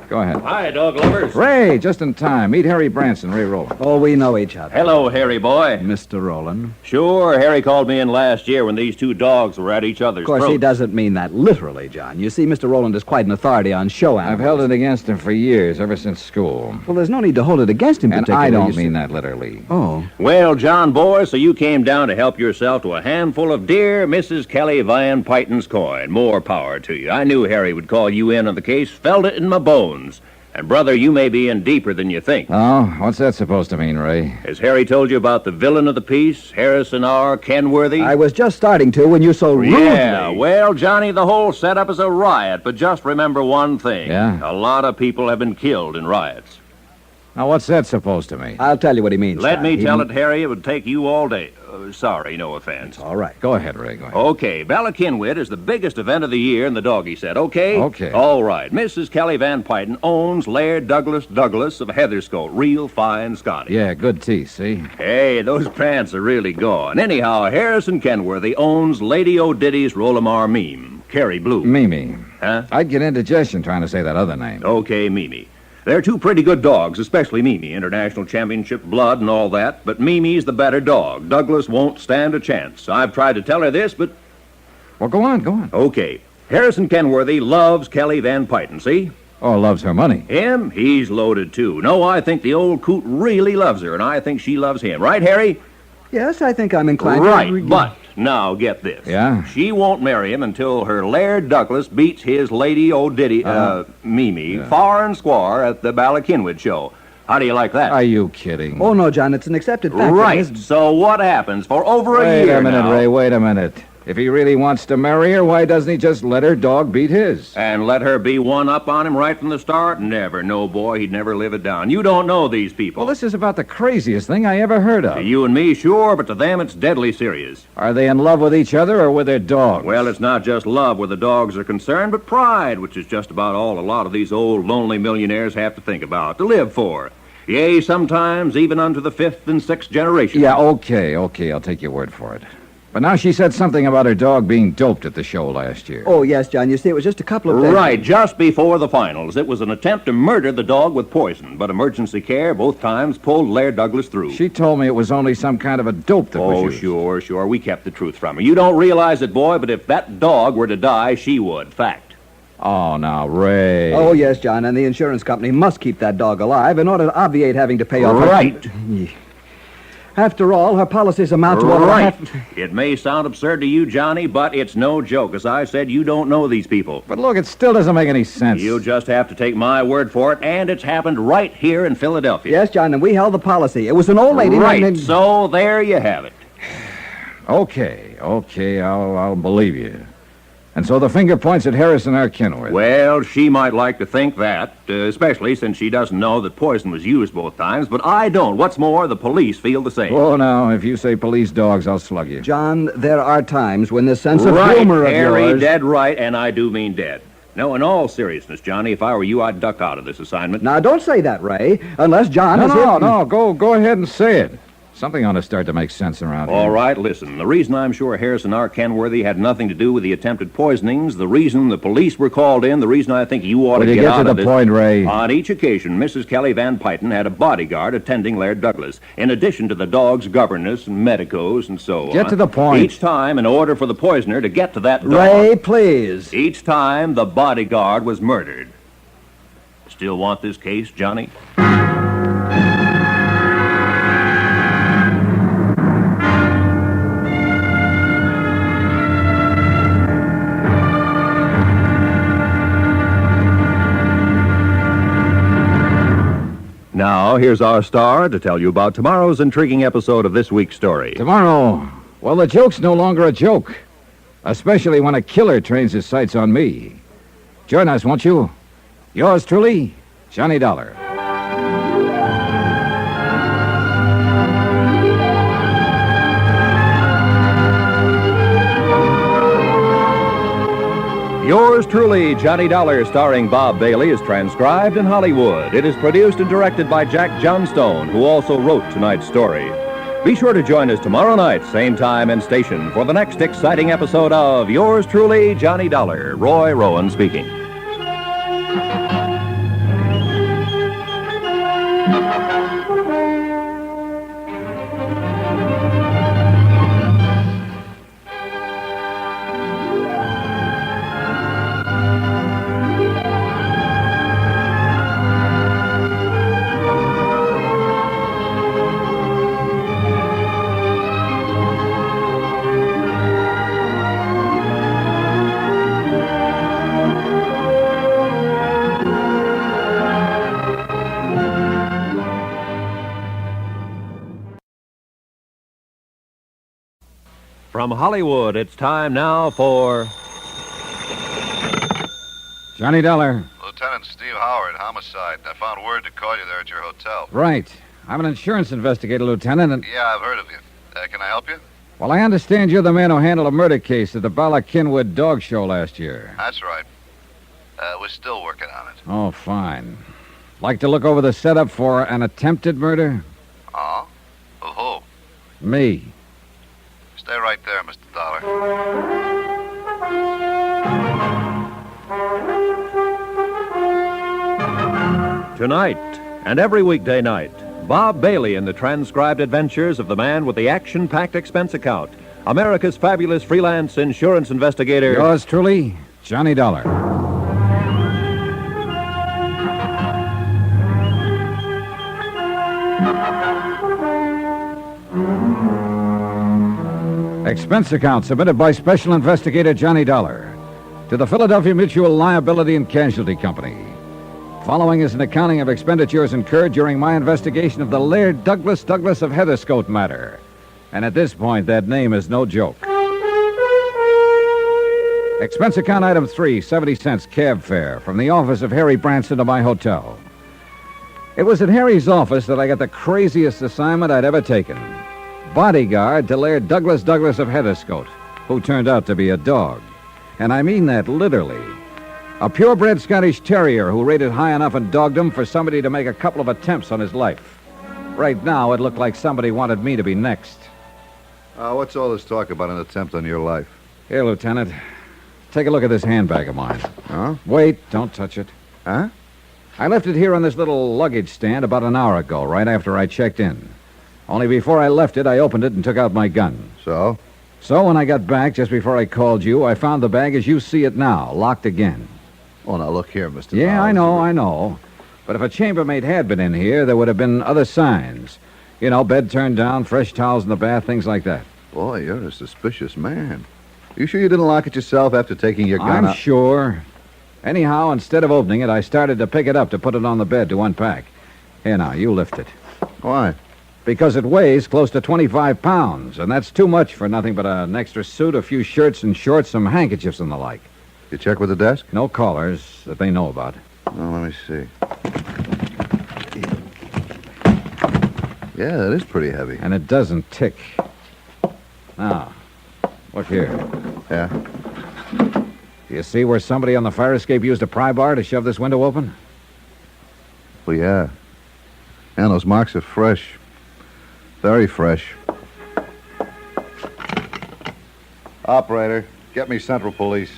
Go ahead. Hi, dog lovers. Ray, just in time. Meet Harry Branson, Ray Rowland. Oh, we know each other. Hello, Harry boy. Mr. Rowland. Sure, Harry called me in last year when these two dogs were at each other's Of course, throats. he doesn't mean that literally, John. You see, Mr. Rowland is quite an authority on show animals. I've held it against him for years, ever since school. Well, there's no need to hold it against him And particularly. I don't mean that literally. Oh. Well, John boy, so you came down to help yourself to a handful of dear Mrs. Kelly Van Pyton's coin. More power to you. I knew Harry would call you in on the case. Felt it in my bones. And, brother, you may be in deeper than you think. Oh, what's that supposed to mean, Ray? Has Harry told you about the villain of the piece, Harrison R. Kenworthy? I was just starting to when you so rudely... Yeah, well, Johnny, the whole setup is a riot, but just remember one thing. Yeah? A lot of people have been killed in riots. Now, what's that supposed to mean? I'll tell you what he means. Let me tell it, Harry. It would take you all day. Sorry, no offense. All right. Go ahead, Ray. Go ahead. Okay, Bala-Kinwood is the biggest event of the year in the doggy set, okay? Okay. All right. Mrs. Kelly Van Pyton owns Laird Douglas of Heatherscote. Real fine Scotty. Yeah, good teeth, see? Hey, those pants are really gone. Anyhow, Harrison Kenworthy owns Lady O'Diddy's Rolamar Meme. Kerry Blue. Mimi. Huh? I'd get indigestion trying to say that other name. Okay, Mimi. They're two pretty good dogs, especially Mimi. International championship blood and all that, but Mimi's the better dog. Douglas won't stand a chance. I've tried to tell her this, but... Well, go on. Okay. Harrison Kenworthy loves Kelly Van Pyton, see? Oh, loves her money. Him? He's loaded, too. No, I think the old coot really loves her, and I think she loves him. Right, Harry? Yes, I think I'm inclined right, to... but now get this. Yeah? She won't marry him until her Laird Douglas beats his Lady O'Diddy, Mimi, far and square at the Bala-Kinwood show. How do you like that? Are you kidding? Oh, no, John, it's an accepted fact. Right. So what happens for over a year Wait a minute, now? Ray, wait a minute. If he really wants to marry her, why doesn't he just let her dog beat his? And let her be one up on him right from the start? Never. No, boy, he'd never live it down. You don't know these people. Well, this is about the craziest thing I ever heard of. To you and me, sure, but to them it's deadly serious. Are they in love with each other or with their dogs? Well, it's not just love where the dogs are concerned, but pride, which is just about all a lot of these old lonely millionaires have to think about, to live for. Yea, sometimes even unto the 5th and 6th generation. Yeah, okay, I'll take your word for it. But now she said something about her dog being doped at the show last year. Oh, yes, John. You see, it was just a couple of days... Right, just before the finals. It was an attempt to murder the dog with poison, but emergency care both times pulled Laird Douglas through. She told me it was only some kind of a dope that was used. Oh, sure. We kept the truth from her. You don't realize it, boy, but if that dog were to die, she would. Fact. Oh, now, Ray. Oh, yes, John, and the insurance company must keep that dog alive in order to obviate having to pay off... Right. After all, her policies amount to... Right. It may sound absurd to you, Johnny, but it's no joke. As I said, you don't know these people. But look, it still doesn't make any sense. You'll just have to take my word for it, and it's happened right here in Philadelphia. Yes, John, and we held the policy. It was an old lady... Right, so there you have it. Okay, I'll believe you. And so the finger points at Harrison R. Kenworth. Well, she might like to think that, especially since she doesn't know that poison was used both times, but I don't. What's more, the police feel the same. Oh, now, if you say police dogs, I'll slug you. John, there are times when this sense of right, humor of Harry, yours... dead right, and I do mean dead. No, in all seriousness, Johnny, if I were you, I'd duck out of this assignment. Now, don't say that, Ray, unless John... No, go ahead and say it. Something ought to start to make sense around here. All right, listen. The reason I'm sure Harrison R. Kenworthy had nothing to do with the attempted poisonings, the reason the police were called in, the reason I think you ought to get out of this... Will you get to the point, Ray? On each occasion, Mrs. Kelly Van Pyton had a bodyguard attending Laird Douglas, in addition to the dog's governess and medicos and so on. Get to the point. Each time, in order for the poisoner to get to that dog... Ray, please. Each time, the bodyguard was murdered. Still want this case, Johnny? Now, here's our star to tell you about tomorrow's intriguing episode of this week's story. Tomorrow, well, the joke's no longer a joke, especially when a killer trains his sights on me. Join us, won't you? Yours truly, Johnny Dollar. Yours truly, Johnny Dollar, starring Bob Bailey, is transcribed in Hollywood. It is produced and directed by Jack Johnstone, who also wrote tonight's story. Be sure to join us tomorrow night, same time and station, for the next exciting episode of Yours truly, Johnny Dollar. Roy Rowan speaking. From Hollywood, it's time now for... Johnny Dollar. Lieutenant Steve Howard, homicide. I found word to call you there at your hotel. Right. I'm an insurance investigator, Lieutenant, and... Yeah, I've heard of you. Can I help you? Well, I understand you're the man who handled a murder case at the Bala Kinwood Dog Show last year. That's right. We're still working on it. Oh, fine. Like to look over the setup for an attempted murder? Oh? Of who? Me. Stay right there, Mr. Dollar. Tonight, and every weekday night, Bob Bailey in the transcribed adventures of the man with the action-packed expense account, America's fabulous freelance insurance investigator... Yours truly, Johnny Dollar. Expense account submitted by Special Investigator Johnny Dollar to the Philadelphia Mutual Liability and Casualty Company. Following is an accounting of expenditures incurred during my investigation of the Laird Douglas of Heatherscote matter. And at this point, that name is no joke. Expense account item 3, 70 cents cab fare from the office of Harry Branson to my hotel. It was at Harry's office that I got the craziest assignment I'd ever taken. Bodyguard to Laird Douglas of Heatherscote, who turned out to be a dog. And I mean that literally. A purebred Scottish terrier who rated high enough in dogdom for somebody to make a couple of attempts on his life. Right now, it looked like somebody wanted me to be next. What's all this talk about an attempt on your life? Here, Lieutenant. Take a look at this handbag of mine. Huh? Wait, don't touch it. Huh? I left it here on this little luggage stand about an hour ago, right after I checked in. Only before I left it, I opened it and took out my gun. So? So when I got back, just before I called you, I found the bag as you see it now, locked again. Oh, now look here, Mr. Yeah, Bowers. I know. But if a chambermaid had been in here, there would have been other signs. You know, bed turned down, fresh towels in the bath, things like that. Boy, you're a suspicious man. You sure you didn't lock it yourself after taking your gun out? I'm sure. Anyhow, instead of opening it, I started to pick it up to put it on the bed to unpack. Here now, you lift it. Why? Because it weighs close to 25 pounds, and that's too much for nothing but an extra suit, a few shirts and shorts, some handkerchiefs and the like. You check with the desk? No callers that they know about. Oh, let me see. Yeah, that is pretty heavy. And it doesn't tick. Now, look here. Yeah? Do you see where somebody on the fire escape used a pry bar to shove this window open? Well, yeah. And those marks are fresh. Very fresh. Operator, get me Central Police.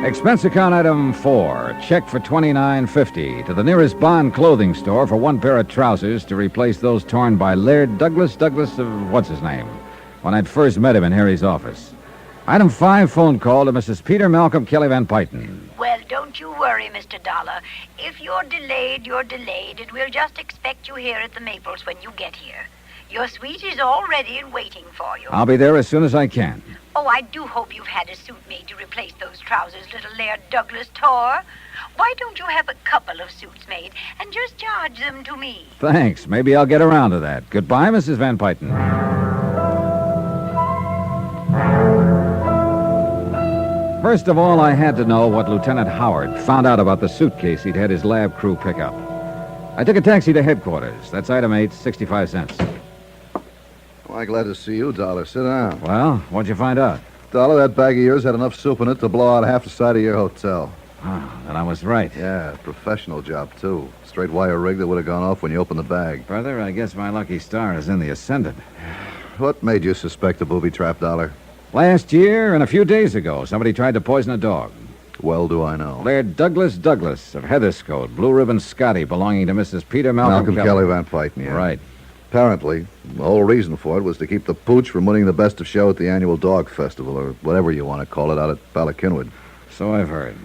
Expense account item 4. Check for $29.50 to the nearest Bond clothing store for one pair of trousers to replace those torn by Laird Douglas of what's his name, when I'd first met him in Harry's office. Item 5, phone call to Mrs. Peter Malcolm Kelly Van Pyton. Well, don't you worry, Mr. Dollar. If you're delayed, you're delayed, and we'll just expect you here at the Maples when you get here. Your suite is all ready and waiting for you. I'll be there as soon as I can. Oh, I do hope you've had a suit made to replace those trousers little Laird Douglas tore. Why don't you have a couple of suits made and just charge them to me? Thanks. Maybe I'll get around to that. Goodbye, Mrs. Van Pyton. First of all, I had to know what Lieutenant Howard found out about the suitcase he'd had his lab crew pick up. I took a taxi to headquarters. That's item 8, 65 cents. Why, glad to see you, Dollar. Sit down. Well, what'd you find out? Dollar, that bag of yours had enough soup in it to blow out half the side of your hotel. Oh, then I was right. Yeah, professional job, too. Straight wire rig that would have gone off when you opened the bag. Brother, I guess my lucky star is in the ascendant. What made you suspect a booby trap, Dollar? Last year and a few days ago, somebody tried to poison a dog. Well do I know. Laird Douglas of Heatherscote, Blue Ribbon Scotty, belonging to Mrs. Peter Malcolm Kelly Van Pyton, yeah. Right. Apparently, the whole reason for it was to keep the pooch from winning the best of show at the annual dog festival, or whatever you want to call it, out at Ballackinwood. So I've heard.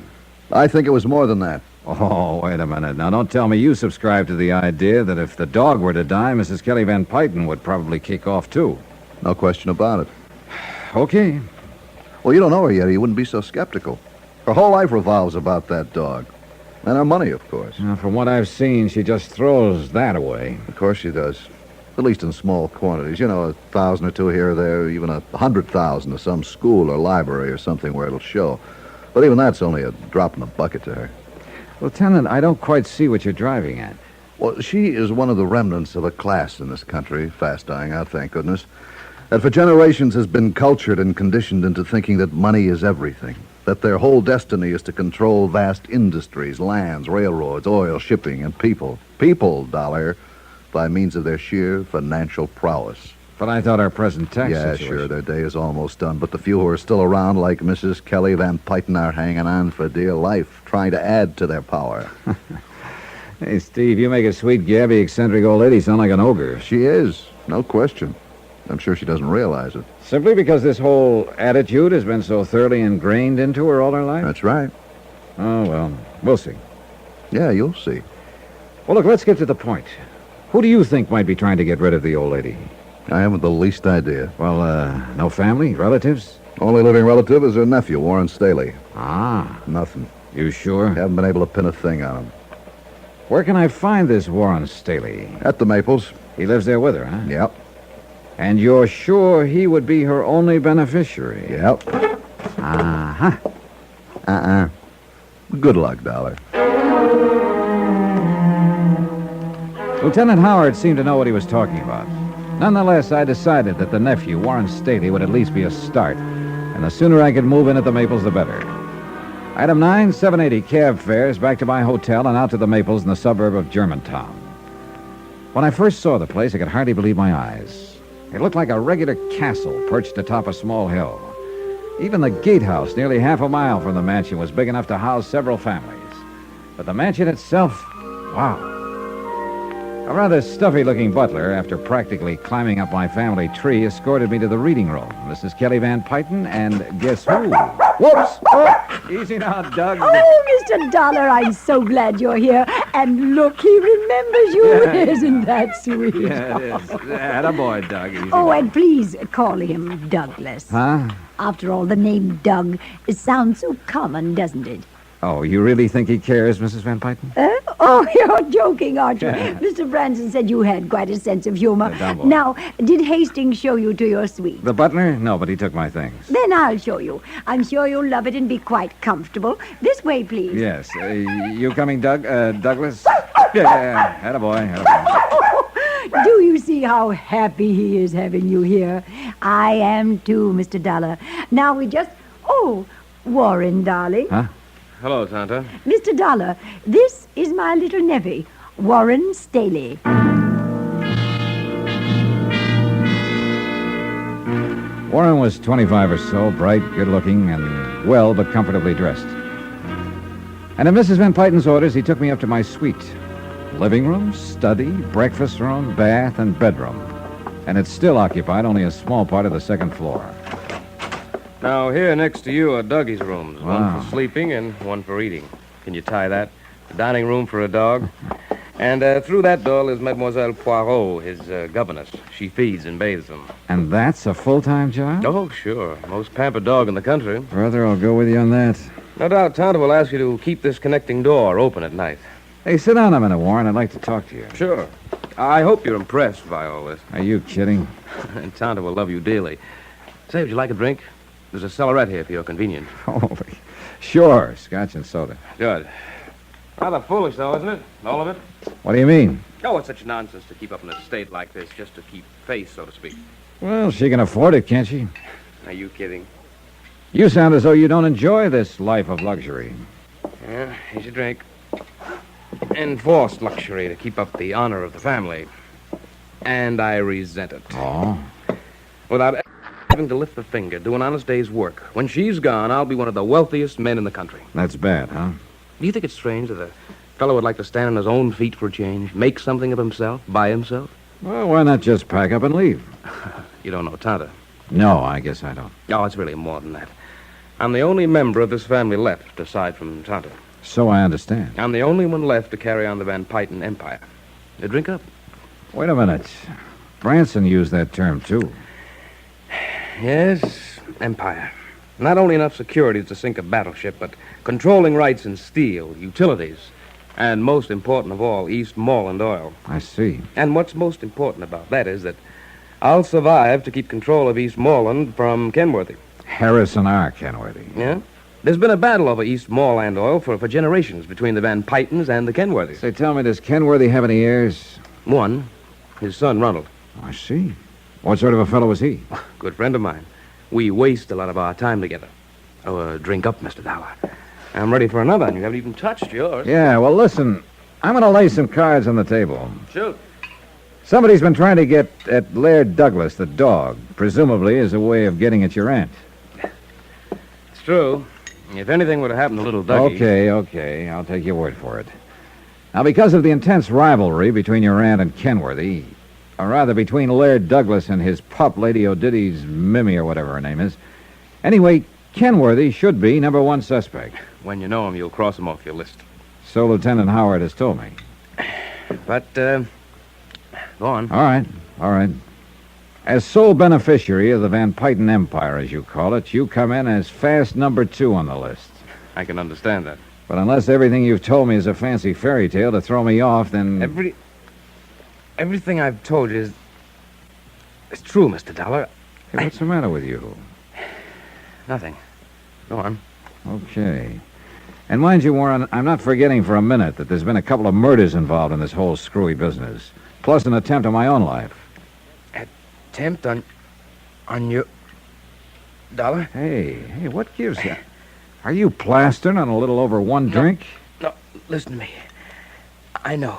I think it was more than that. Oh, wait a minute. Now, don't tell me you subscribe to the idea that if the dog were to die, Mrs. Kelly Van Pyton would probably kick off, too. No question about it. Okay. Well, you don't know her yet, or you wouldn't be so skeptical. Her whole life revolves about that dog. And her money, of course. From what I've seen, she just throws that away. Of course she does. At least in small quantities. You know, 1,000 or 2 here or there, even 100,000 to some school or library or something where it'll show. But even that's only a drop in the bucket to her. Lieutenant, I don't quite see what you're driving at. Well, she is one of the remnants of a class in this country, fast dying out, thank goodness, that for generations has been cultured and conditioned into thinking that money is everything, that their whole destiny is to control vast industries, lands, railroads, oil, shipping, and people. People, Dollar, by means of their sheer financial prowess. But I thought our present tax situation... situation... sure, their day is almost done, but the few who are still around, like Mrs. Kelly Van Pyton, are hanging on for dear life, trying to add to their power. Hey, Steve, you make a sweet, gabby, eccentric old lady sound like an ogre. She is, no question. I'm sure she doesn't realize it. Simply because this whole attitude has been so thoroughly ingrained into her all her life? That's right. Oh, well, we'll see. Yeah, you'll see. Well, look, let's get to the point. Who do you think might be trying to get rid of the old lady? I haven't the least idea. Well, no family, relatives? Only living relative is her nephew, Warren Staley. Ah. Nothing. You sure? Haven't been able to pin a thing on him. Where can I find this Warren Staley? At the Maples. He lives there with her, huh? Yep. And you're sure he would be her only beneficiary? Yep. Uh-huh. Good luck, Dollar. Lieutenant Howard seemed to know what he was talking about. Nonetheless, I decided that the nephew, Warren Staley, would at least be a start. And the sooner I could move in at the Maples, the better. Item 9, 780 cab fares back to my hotel and out to the Maples in the suburb of Germantown. When I first saw the place, I could hardly believe my eyes. It looked like a regular castle perched atop a small hill. Even the gatehouse, nearly half a mile from the mansion, was big enough to house several families. But the mansion itself, wow. A rather stuffy-looking butler, after practically climbing up my family tree, escorted me to the reading room. Mrs. Kelly Van Pyton, and guess who? Whoops! Oh, easy now, Doug. Oh, Mr. Dollar, I'm so glad you're here. And look, he remembers you. Yeah. Isn't that sweet? Yeah, it is. Attaboy, Doug. Easy Oh, now. and please call him Douglas. Huh? After all, the name Doug sounds so common, doesn't it? Oh, you really think he cares, Mrs. Van Pyton? Oh, you're joking, aren't you? Yeah. Mr. Branson said you had quite a sense of humor. dumb boy. Now, did Hastings show you to your suite? The butler? No, but he took my things. Then I'll show you. I'm sure you'll love it and be quite comfortable. This way, please. Yes. You coming, Doug? Douglas? Yeah. Attaboy. Do you see how happy he is having you here? I am too, Mr. Dollar. Now we just... Oh, Warren, darling. Huh? Hello, Tanta. Mr. Dollar, this is my little nevy, Warren Staley. Warren was 25 or so, bright, good-looking, and well but comfortably dressed. And at Mrs. Van Pyten's orders, he took me up to my suite. Living room, study, breakfast room, bath, and bedroom. And it still occupied only a small part of the second floor. Now, here next to you are Dougie's rooms. Wow. One for sleeping and one for eating. Can you tie that? The dining room for a dog. And through that door is Mademoiselle Poirot, his governess. She feeds and bathes them. And that's a full-time job? Oh, sure. Most pampered dog in the country. Brother, I'll go with you on that. No doubt Tonto will ask you to keep this connecting door open at night. Hey, sit down a minute, Warren. I'd like to talk to you. Sure. I hope you're impressed by all this. Are you kidding? And Tonto will love you dearly. Say, would you like a drink? There's a cellarette here for your convenience. Holy. Sure. Scotch and soda. Good. Rather foolish, though, isn't it? All of it? What do you mean? Oh, it's such nonsense to keep up an estate like this just to keep face, so to speak. Well, she can afford it, can't she? Are you kidding? You sound as though you don't enjoy this life of luxury. Yeah, here's your drink. Enforced luxury to keep up the honor of the family. And I resent it. Oh? Without having to lift a finger, do an honest day's work. When she's gone, I'll be one of the wealthiest men in the country. That's bad, huh? Do you think it's strange that a fellow would like to stand on his own feet for a change, make something of himself, by himself? Well, why not just pack up and leave? You don't know Tonto. No, I guess I don't. Oh, it's really more than that. I'm the only member of this family left, aside from Tonto. So I understand. I'm the only one left to carry on the Van Pyten empire. Drink up. Wait a minute. Branson used that term, too. Yes, empire. Not only enough securities to sink a battleship, but controlling rights in steel, utilities, and most important of all, Eastmoreland oil. I see. And what's most important about that is that I'll survive to keep control of Eastmoreland from Kenworthy. Harrison R. Kenworthy. Yeah? There's been a battle over Eastmoreland oil for generations between the Van Pytens and the Kenworthys. Say, tell me, does Kenworthy have any heirs? One. His son, Ronald. I see. What sort of a fellow was he? Good friend of mine. We waste a lot of our time together. Oh, drink up, Mr. Dollar. I'm ready for another, and you haven't even touched yours. Yeah, well, listen. I'm going to lay some cards on the table. Shoot. Somebody's been trying to get at Laird Douglas, the dog, presumably as a way of getting at your aunt. It's true. If anything would have happened to little Dougie... Okay. I'll take your word for it. Now, because of the intense rivalry between your aunt and Kenworthy, or rather between Laird Douglas and his pup, Lady O'Diddy's Mimi, or whatever her name is, anyway, Kenworthy should be number one suspect. When you know him, you'll cross him off your list. So Lieutenant Howard has told me. But, go on. All right. As sole beneficiary of the Van Pyten Empire, as you call it, you come in as fast number 2 on the list. I can understand that. But unless everything you've told me is a fancy fairy tale to throw me off, then... Everything I've told you is true, Mr. Dollar. Hey, what's the matter with you? Nothing. Go on. Okay. And mind you, Warren, I'm not forgetting for a minute that there's been a couple of murders involved in this whole screwy business, plus an attempt on my own life. Attempt on your... Dollar? Hey, what gives you... Are you plastering on a little over one drink? No, listen to me. I know.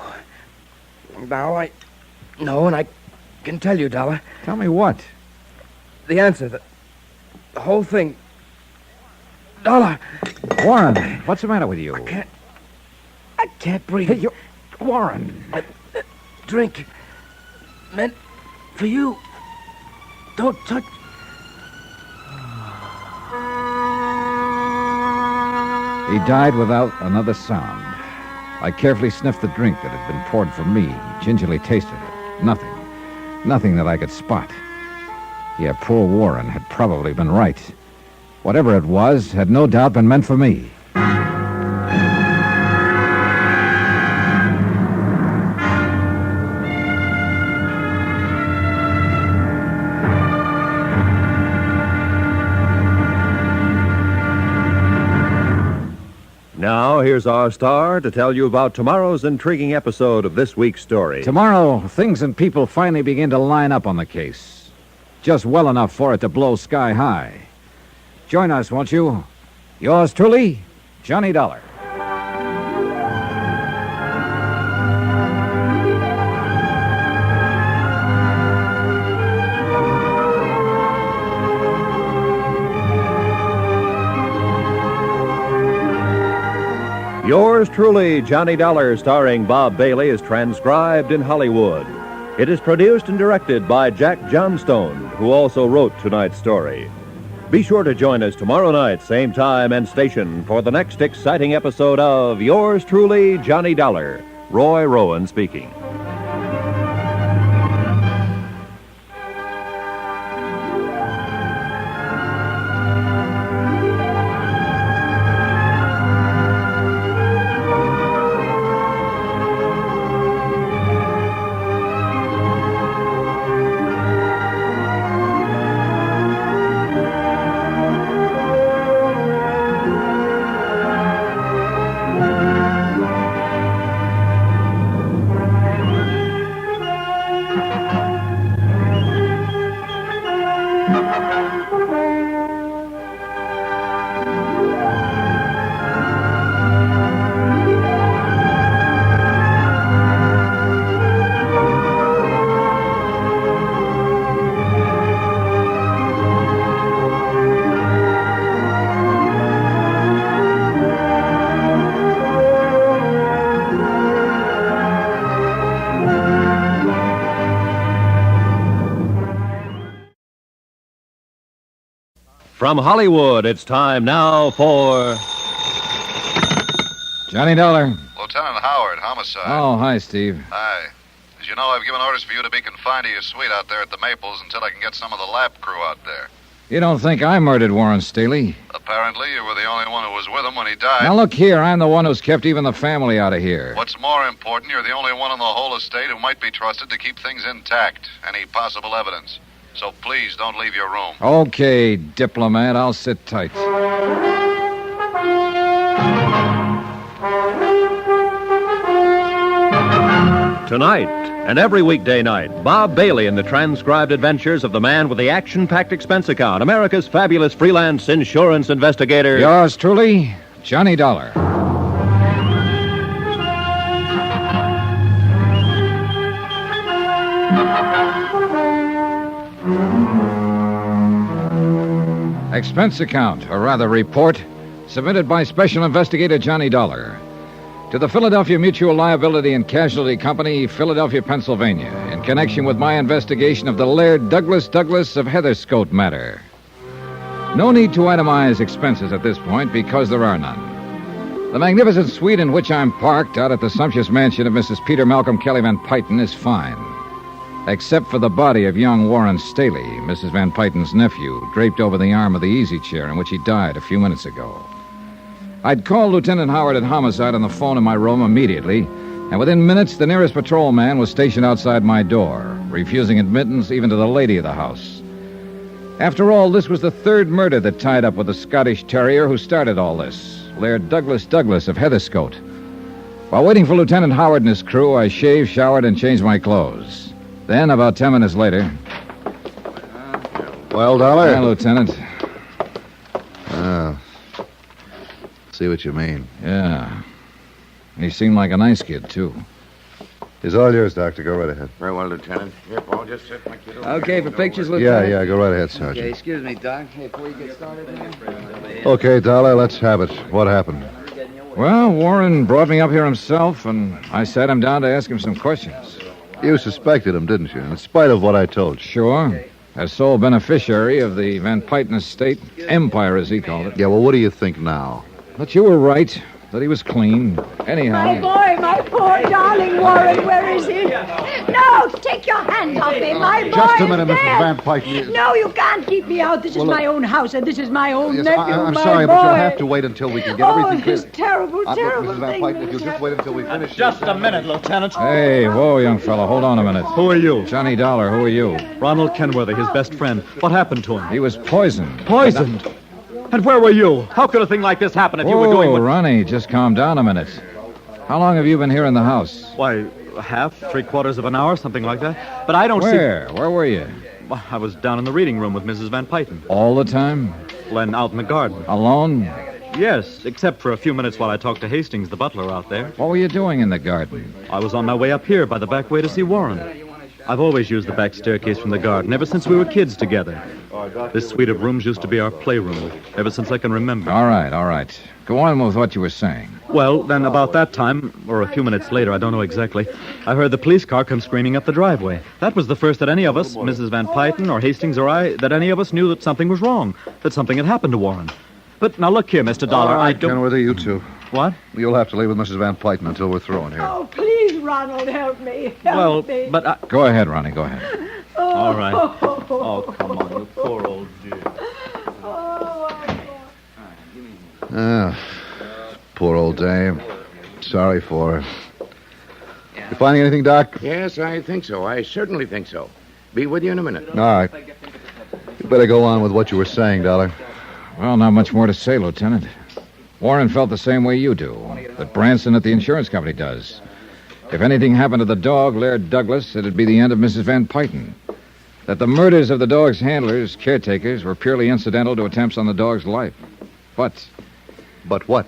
Now I know, and I can tell you, Dollar. Tell me what? The answer, the whole thing. Dollar! Warren, what's the matter with you? I can't breathe. Hey, Warren. Drink. Meant for you. Don't touch... He died without another sound. I carefully sniffed the drink that had been poured for me, gingerly tasted it. Nothing that I could spot. Yeah, poor Warren had probably been right. Whatever it was had no doubt been meant for me. Now, here's our star to tell you about tomorrow's intriguing episode of this week's story. Tomorrow, things and people finally begin to line up on the case. Just well enough for it to blow sky high. Join us, won't you? Yours truly, Johnny Dollar. Yours truly, Johnny Dollar, starring Bob Bailey, is transcribed in Hollywood. It is produced and directed by Jack Johnstone, who also wrote tonight's story. Be sure to join us tomorrow night, same time and station, for the next exciting episode of Yours truly, Johnny Dollar. Roy Rowan speaking. From Hollywood, it's time now for... Johnny Dollar. Lieutenant Howard, homicide. Oh, hi, Steve. Hi. As you know, I've given orders for you to be confined to your suite out there at the Maples until I can get some of the lab crew out there. You don't think I murdered Warren Staley? Apparently, you were the only one who was with him when he died. Now, look here. I'm the one who's kept even the family out of here. What's more important, you're the only one in the whole estate who might be trusted to keep things intact. Any possible evidence. So please don't leave your room. Okay, diplomat. I'll sit tight. Tonight, and every weekday night, Bob Bailey in the transcribed adventures of the man with the action-packed expense account, America's fabulous freelance insurance investigator. Yours truly, Johnny Dollar. Expense account, or rather report, submitted by Special Investigator Johnny Dollar to the Philadelphia Mutual Liability and Casualty Company, Philadelphia, Pennsylvania, in connection with my investigation of the Laird Douglas of Heatherscote matter. No need to itemize expenses at this point because there are none. The magnificent suite in which I'm parked out at the sumptuous mansion of Mrs. Peter Malcolm Kelly Van Pyton is fine. Except for the body of young Warren Staley, Mrs. Van Pyton's nephew, draped over the arm of the easy chair in which he died a few minutes ago. I'd called Lieutenant Howard at Homicide on the phone in my room immediately, and within minutes the nearest patrolman was stationed outside my door, refusing admittance even to the lady of the house. After all, this was the third murder that tied up with the Scottish terrier who started all this, Laird Douglas of Heatherscote. While waiting for Lieutenant Howard and his crew, I shaved, showered, and changed my clothes. Then, about 10 minutes later... Well, Dollar? Yeah, Lieutenant. See what you mean. Yeah. He seemed like a nice kid, too. He's all yours, Doctor. Go right ahead. Very well, Lieutenant. Here, Paul, just sit like you do. Okay, for pictures, Lieutenant? Yeah, go right ahead, Sergeant. Okay, excuse me, Doc. Hey, before you get started here. Okay, Dollar, let's have it. What happened? Well, Warren brought me up here himself, and I sat him down to ask him some questions. You suspected him, didn't you? In spite of what I told you. Sure. As sole beneficiary of the Van Pyton estate, empire, as he called it. Yeah, well, what do you think now? But you were right, that he was clean. Anyhow... My poor darling Warren, where is he? No, take your hand off me. My boy Just a minute, is Mrs. dead. Van Pyton. No, you can't keep me out. This is my own house, and this is my own Yes, nephew, I'm my sorry, boy. but you'll have to wait until we can get everything clear. Oh, this terrible Look, Mrs. Van thing. Pyton, if you'll just wait until we finish... Just a minute, Lieutenant. Hey, whoa, young fella, hold on a minute. Who are you? Johnny Dollar, who are you? Ronald Kenworthy, his best friend. What happened to him? He was poisoned. Poisoned? And where were you? How could a thing like this happen if you were doing what... Ronnie, just calm down a minute. How long have you been here in the house? Why, half, 3/4 of an hour, something like that. But I don't Where? Where were you? Well, I was down in the reading room with Mrs. Van Pyton. All the time? Then out in the garden. Alone? Yes, except for a few minutes while I talked to Hastings, the butler, out there. What were you doing in the garden? I was on my way up here by the back way to see Warren. I've always used the back staircase from the garden ever since we were kids together. This suite of rooms used to be our playroom, ever since I can remember. All right. Go on with what you were saying. Well, then about that time, or a few minutes later, I don't know exactly, I heard the police car come screaming up the driveway. That was the first that any of us, Mrs. Van Pyton or Hastings or I, that any of us knew that something was wrong, that something had happened to Warren. But now look here, Mr. Dollar, I don't... Kenworthy, you two. What? You'll have to leave with Mrs. Van Pyton until we're through in here. Oh, please, Ronald, help me. Help me. But Go ahead, Ronnie, go ahead. All right. Oh, come on, you poor old dear. Poor old dame. Sorry for her. You finding anything, Doc? Yes, I think so. I certainly think so. Be with you in a minute. All right. You better go on with what you were saying, Dollar. Well, not much more to say, Lieutenant. Warren felt the same way you do, that Branson at the insurance company does. If anything happened to the dog, Laird Douglas, it'd be the end of Mrs. Van Pyton. That the murders of the dog's handlers, caretakers, were purely incidental to attempts on the dog's life. But what?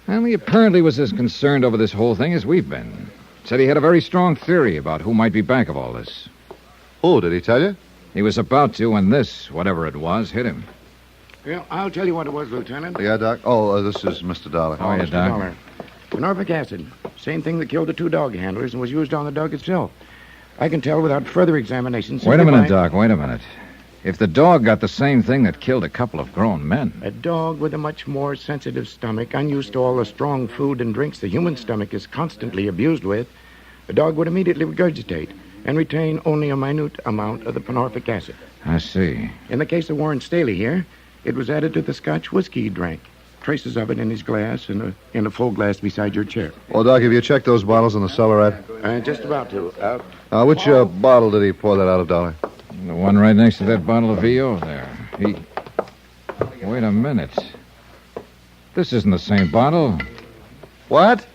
Well, he apparently was as concerned over this whole thing as we've been. Said he had a very strong theory about who might be back of all this. Who, did he tell you? He was about to when this, whatever it was, hit him. Well, I'll tell you what it was, Lieutenant. Yeah, Doc? Oh, this is Mr. Dollar. Oh, yeah, Mr. Doc. Dollar. Phenobarbic acid. Same thing that killed the two dog handlers and was used on the dog itself. I can tell without further examination. Wait a minute, Doc. Wait a minute. If the dog got the same thing that killed a couple of grown men... A dog with a much more sensitive stomach, unused to all the strong food and drinks the human stomach is constantly abused with, the dog would immediately regurgitate and retain only a minute amount of the phenobarbic acid. I see. In the case of Warren Staley here, it was added to the Scotch whiskey he drank. Traces of it in his glass and in a full glass beside your chair. Well, Doc, have you checked those bottles in the cellarette? Just about to. Which bottle did he pour that out of, Dollar? The one right next to that bottle of VO there. Wait a minute. This isn't the same bottle. What?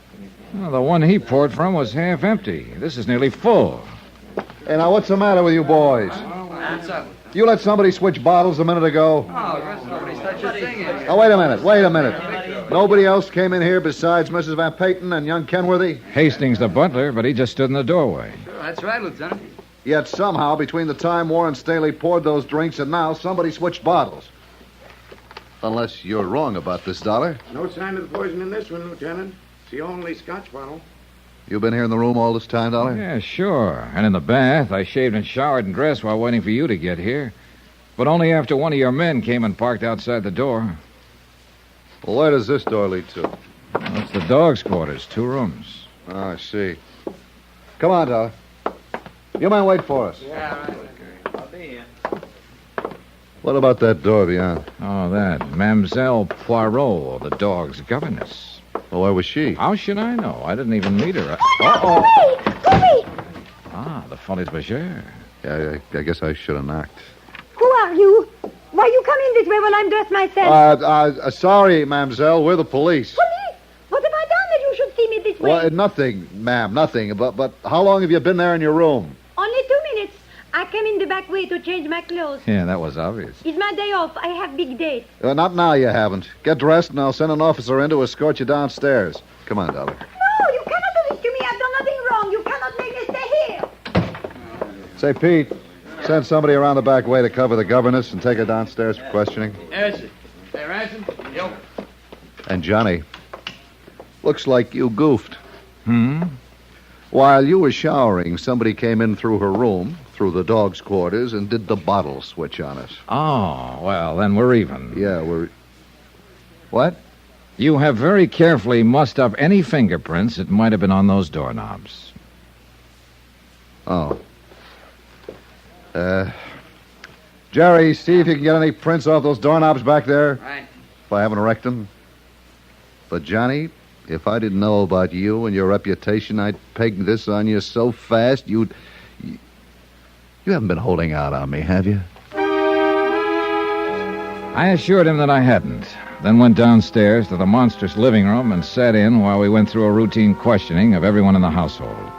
No, the one he poured from was half empty. This is nearly full. Hey, now, what's the matter with you boys? You let somebody switch bottles a minute ago? Oh, wait a minute. Nobody else came in here besides Mrs. Van Pyton and young Kenworthy? Hastings, the butler, but he just stood in the doorway. That's right, Lieutenant. Yet somehow, between the time Warren Staley poured those drinks and now, somebody switched bottles. Unless you're wrong about this, Dollar. No sign of the poison in this one, Lieutenant. It's the only Scotch bottle. You been here in the room all this time, Dollar? Yeah, sure. And in the bath, I shaved and showered and dressed while waiting for you to get here. But only after one of your men came and parked outside the door. Well, where does this door lead to? Well, it's the dog's quarters, 2 rooms. Oh, I see. Come on, Dollar. You men wait for us. Yeah, right. I'll be here. What about that door beyond? Oh, that. Mademoiselle Poirot, the dog's governess. Well, where was she? How should I know? I didn't even meet her. Wait! Ah, the Folies Bergère. Yeah, I guess I should have knocked. Who are you? Why you come in this way when I'm dressed myself? Sorry, mademoiselle. We're the police. Police? What have I done that you should see me this way? Well, nothing, ma'am, nothing. But how long have you been there in your room? Only 2 minutes. I came in the back way to change my clothes. Yeah, that was obvious. It's my day off. I have big dates. Not now, you haven't. Get dressed, and I'll send an officer in to escort you downstairs. Come on, Dollar. No, you cannot do this to me. I've done nothing wrong. You cannot make me stay here. Say, Pete, send somebody around the back way to cover the governess and take her downstairs for questioning. Yes, sir. Hey, Ransom, yo. And Johnny, looks like you goofed. Hmm? While you were showering, somebody came in through her room, through the dog's quarters, and did the bottle switch on us. Oh, well, then we're even. Yeah, we're... What? You have very carefully mussed up any fingerprints that might have been on those doorknobs. Oh. Jerry, see if you can get any prints off those doorknobs back there. Right. If I haven't wrecked them. But, Johnny, if I didn't know about you and your reputation, I'd peg this on you so fast you'd... You haven't been holding out on me, have you? I assured him that I hadn't, then went downstairs to the monstrous living room and sat in while we went through a routine questioning of everyone in the household.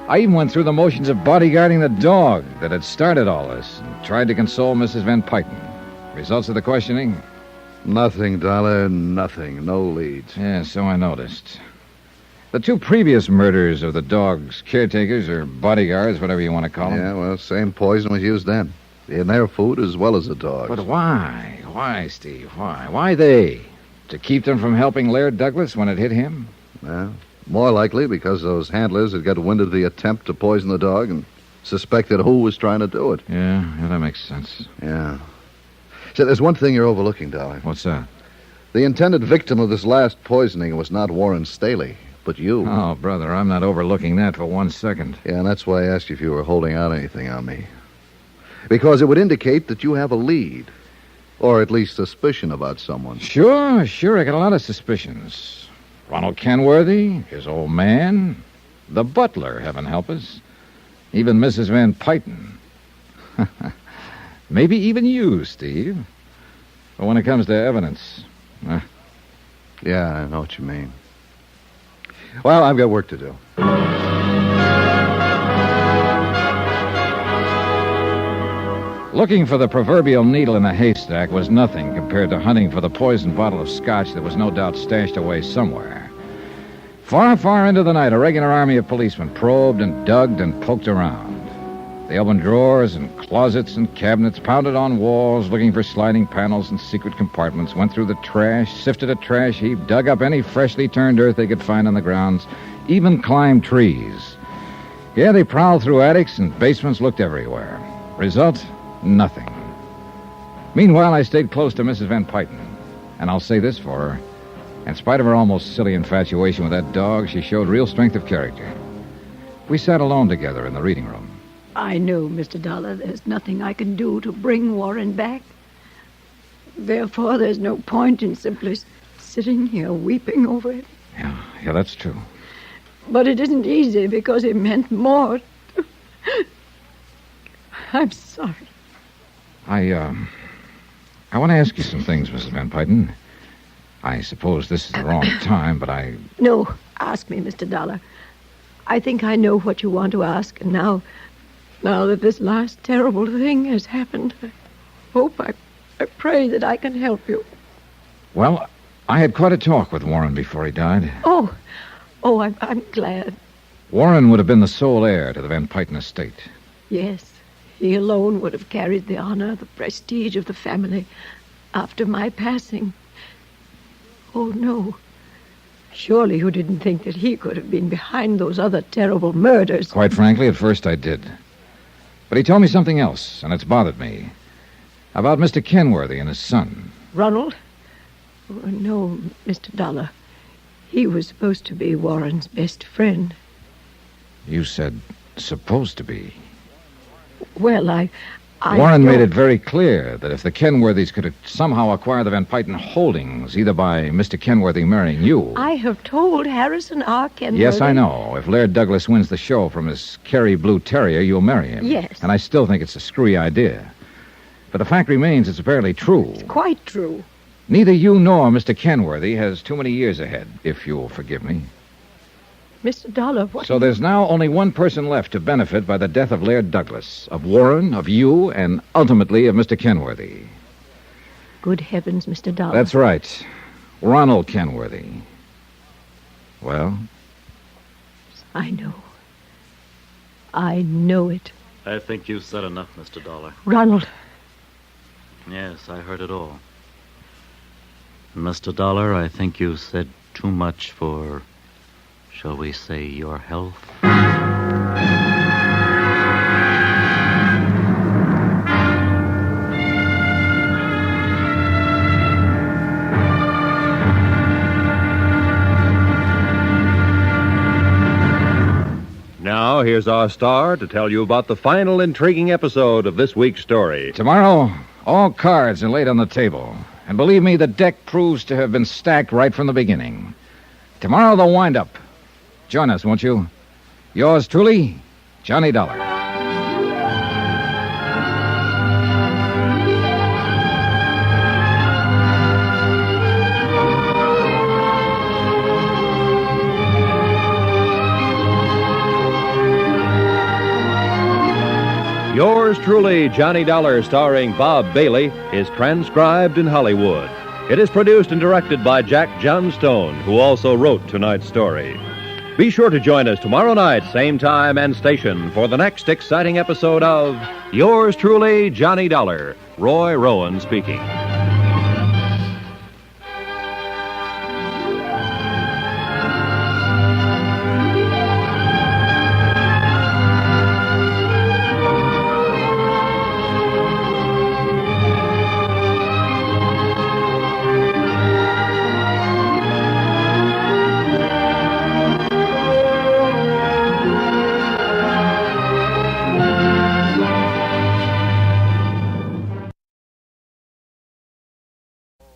I even went through the motions of bodyguarding the dog that had started all this and tried to console Mrs. Van Pyton. Results of the questioning? Nothing, Dollar, nothing. No leads. Yeah, so I noticed. The 2 previous murders of the dog's caretakers or bodyguards, whatever you want to call them. Yeah, well, same poison was used then. In their food as well as the dogs. But why? Why, Steve? Why? Why they? To keep them from helping Laird Douglas when it hit him? Well, more likely because those handlers had got wind of the attempt to poison the dog and suspected who was trying to do it. Yeah, that makes sense. Yeah. So there's one thing you're overlooking, darling. What's that? The intended victim of this last poisoning was not Warren Staley, but you. Oh, brother, I'm not overlooking that for 1 second. Yeah, and that's why I asked you if you were holding out anything on me. Because it would indicate that you have a lead. Or at least suspicion about someone. Sure. I got a lot of suspicions. Ronald Kenworthy, his old man, the butler, heaven help us, even Mrs. Van Pyton. Maybe even you, Steve. But when it comes to evidence... Yeah, I know what you mean. Well, I've got work to do. Looking for the proverbial needle in the haystack was nothing compared to hunting for the poisoned bottle of scotch that was no doubt stashed away somewhere. Far into the night, a regular army of policemen probed and dug and poked around. They opened drawers and closets and cabinets, pounded on walls, looking for sliding panels and secret compartments, went through the trash, sifted a trash heap, dug up any freshly turned earth they could find on the grounds, even climbed trees. Yeah, they prowled through attics and basements, looked everywhere. Result? Nothing. Meanwhile, I stayed close to Mrs. Van Pyton, and I'll say this for her. In spite of her almost silly infatuation with that dog, she showed real strength of character. We sat alone together in the reading room. I know, Mr. Dollar, there's nothing I can do to bring Warren back. Therefore, there's no point in simply sitting here weeping over it. Yeah, that's true. But it isn't easy because it meant more. I'm sorry. I want to ask you some things, Mrs. Van Pyton. I suppose this is the wrong time, but I... No, ask me, Mr. Dollar. I think I know what you want to ask, and now that this last terrible thing has happened, I pray that I can help you. Well, I had quite a talk with Warren before he died. Oh, I'm glad. Warren would have been the sole heir to the Van Pyton estate. Yes, he alone would have carried the honor, the prestige of the family after my passing. Oh, no. Surely you didn't think that he could have been behind those other terrible murders. Quite frankly, at first I did. But he told me something else, and it's bothered me. About Mr. Kenworthy and his son. Ronald? Oh, no, Mr. Dollar. He was supposed to be Warren's best friend. You said supposed to be. Well, I Warren made it very clear that if the Kenworthys could somehow acquire the Van Pyton holdings, either by Mr. Kenworthy marrying you... I have told Harrison R. Kenworthy... Yes, I know. If Laird Douglas wins the show from his Kerry Blue Terrier, you'll marry him. Yes. And I still think it's a screwy idea. But the fact remains it's apparently true. It's quite true. Neither you nor Mr. Kenworthy has too many years ahead, if you'll forgive me. Mr. Dollar, what... So there's now only one person left to benefit by the death of Laird Douglas, of Warren, of you, and ultimately of Mr. Kenworthy. Good heavens, Mr. Dollar. That's right. Ronald Kenworthy. Well? I know. I know it. I think you've said enough, Mr. Dollar. Ronald. Yes, I heard it all. Mr. Dollar, I think you've said too much for... shall we say, your health? Now, here's our star to tell you about the final intriguing episode of this week's story. Tomorrow, all cards are laid on the table. And believe me, the deck proves to have been stacked right from the beginning. Tomorrow, the wind-up. Join us, won't you? Yours truly, Johnny Dollar. Yours truly, Johnny Dollar, starring Bob Bailey, is transcribed in Hollywood. It is produced and directed by Jack Johnstone, who also wrote tonight's story. Be sure to join us tomorrow night, same time and station, for the next exciting episode of Yours Truly, Johnny Dollar. Roy Rowan speaking.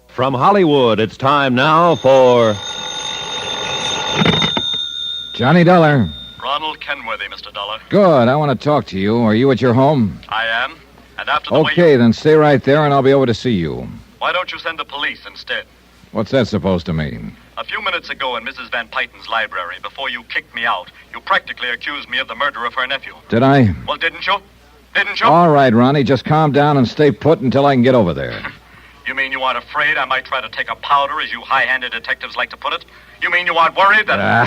From Hollywood, it's time now for Johnny Dollar. Ronald Kenworthy, Mr. Dollar. Good. I want to talk to you. Are you at your home? I am. And after the way Okay, then stay right there and I'll be over to see you. Why don't you send the police instead? What's that supposed to mean? A few minutes ago in Mrs. Van Pyten's library, before you kicked me out, you practically accused me of the murder of her nephew. Did I? Well, didn't you? Didn't you? All right, Ronnie, just calm down and stay put until I can get over there. You mean you aren't afraid I might try to take a powder, as you high-handed detectives like to put it? You mean you aren't worried that...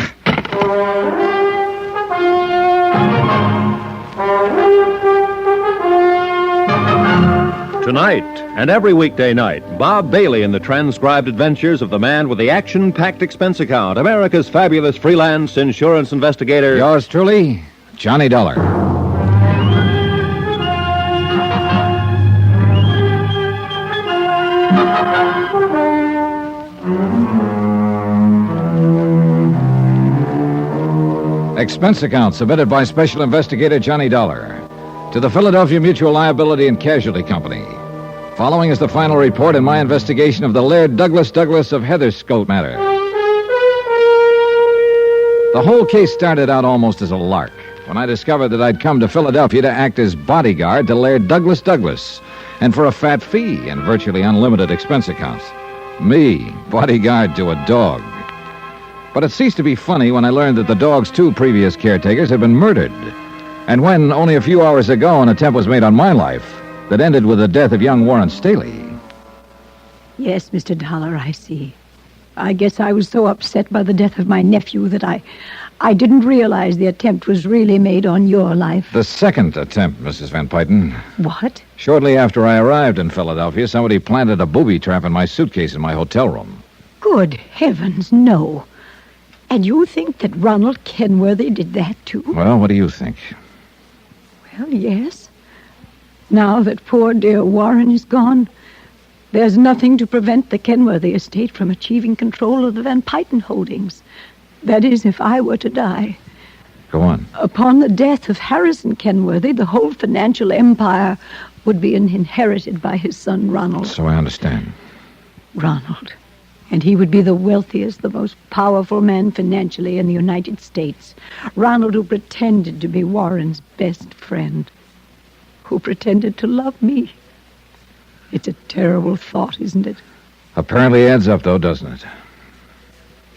Tonight and every weekday night, Bob Bailey in the transcribed adventures of the man with the action-packed expense account, America's fabulous freelance insurance investigator. Yours truly, Johnny Dollar. Expense account submitted by Special Investigator Johnny Dollar to the Philadelphia Mutual Liability and Casualty Company. Following is the final report in my investigation of the Laird Douglas of Heatherscote matter. The whole case started out almost as a lark when I discovered that I'd come to Philadelphia to act as bodyguard to Laird Douglas, and for a fat fee and virtually unlimited expense accounts. Me, bodyguard to a dog. But it ceased to be funny when I learned that the dog's two previous caretakers had been murdered. And when, only a few hours ago, an attempt was made on my life that ended with the death of young Warren Staley. Yes, Mr. Dollar, I see. I guess I was so upset by the death of my nephew that I didn't realize the attempt was really made on your life. The second attempt, Mrs. Van Pyten. What? Shortly after I arrived in Philadelphia, somebody planted a booby trap in my suitcase in my hotel room. Good heavens, no. And you think that Ronald Kenworthy did that, too? Well, what do you think? Well, yes. Now that poor dear Warren is gone, there's nothing to prevent the Kenworthy estate from achieving control of the Van Pyten holdings. That is, if I were to die. Go on. Upon the death of Harrison Kenworthy, the whole financial empire would be inherited by his son, Ronald. So I understand. Ronald. And he would be the wealthiest, the most powerful man financially in the United States. Ronald, who pretended to be Warren's best friend. Who pretended to love me. It's a terrible thought, isn't it? Apparently adds up, though, doesn't it?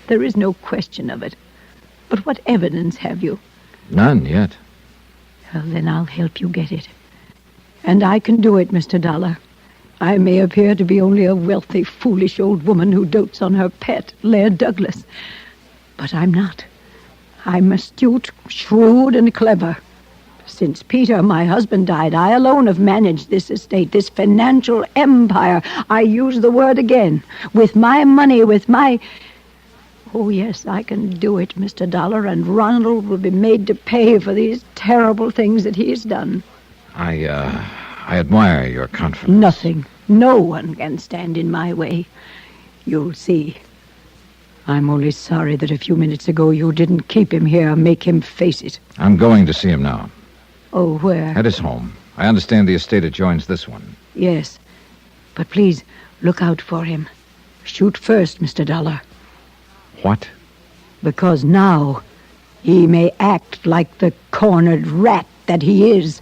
There is no question of it. But what evidence have you? None yet. Well, then I'll help you get it. And I can do it, Mr. Dollar. I may appear to be only a wealthy, foolish old woman who dotes on her pet, Laird Douglas. But I'm not. I'm astute, shrewd, and clever. Since Peter, my husband, died, I alone have managed this estate, this financial empire. I use the word again. With my money, with my... Oh, yes, I can do it, Mr. Dollar, and Ronald will be made to pay for these terrible things that he has done. I admire your confidence. Nothing. No one can stand in my way. You'll see. I'm only sorry that a few minutes ago you didn't keep him here, make him face it. I'm going to see him now. Oh, where? At his home. I understand the estate adjoins this one. Yes. But please, look out for him. Shoot first, Mr. Dollar. What? Because now he may act like the cornered rat that he is.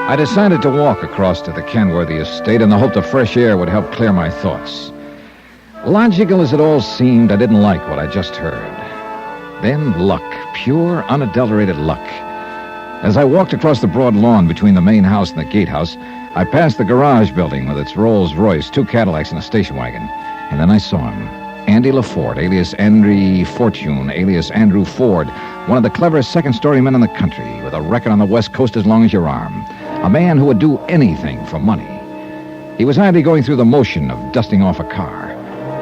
I decided to walk across to the Kenworthy estate in the hope the fresh air would help clear my thoughts. Logical as it all seemed, I didn't like what I just heard. Then luck, pure, unadulterated luck. As I walked across the broad lawn between the main house and the gatehouse, I passed the garage building with its Rolls-Royce, 2 Cadillacs, and a station wagon. And then I saw him, Andy LaFort, alias Henry Fortune, alias Andrew Ford, one of the cleverest second-story men in the country, with a record on the West Coast as long as your arm. A man who would do anything for money. He was idly going through the motion of dusting off a car.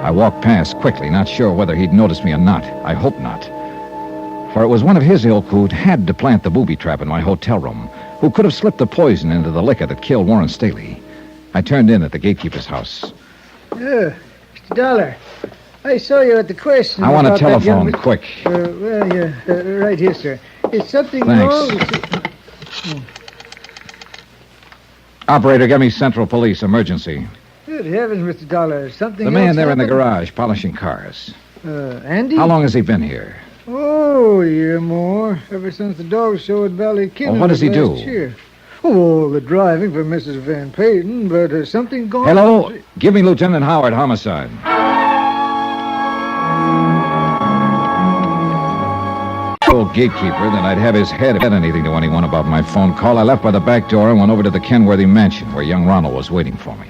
I walked past quickly, not sure whether he'd noticed me or not. I hope not. For it was one of his ilk who'd had to plant the booby trap in my hotel room, who could have slipped the poison into the liquor that killed Warren Staley. I turned in at the gatekeeper's house. Mr. Dollar, I saw you at the question. I want a about that telephone, young- quick. Right here, sir. Is something Thanks. wrong? Operator, get me Central Police, emergency. Good heavens, Mr. Dollar. Something The man else there in the happened? garage, polishing cars. Andy? How long has he been here? Oh, a year more. Ever since the dog show at Ballykinnon. Well, what does he do? last year. Oh, the driving for Mrs. Van Payton, but something gone... Hello? Give me Lieutenant Howard, homicide. Old gatekeeper, then I'd have his head said anything to anyone about my phone call. I left by the back door and went over to the Kenworthy mansion where young Ronald was waiting for me.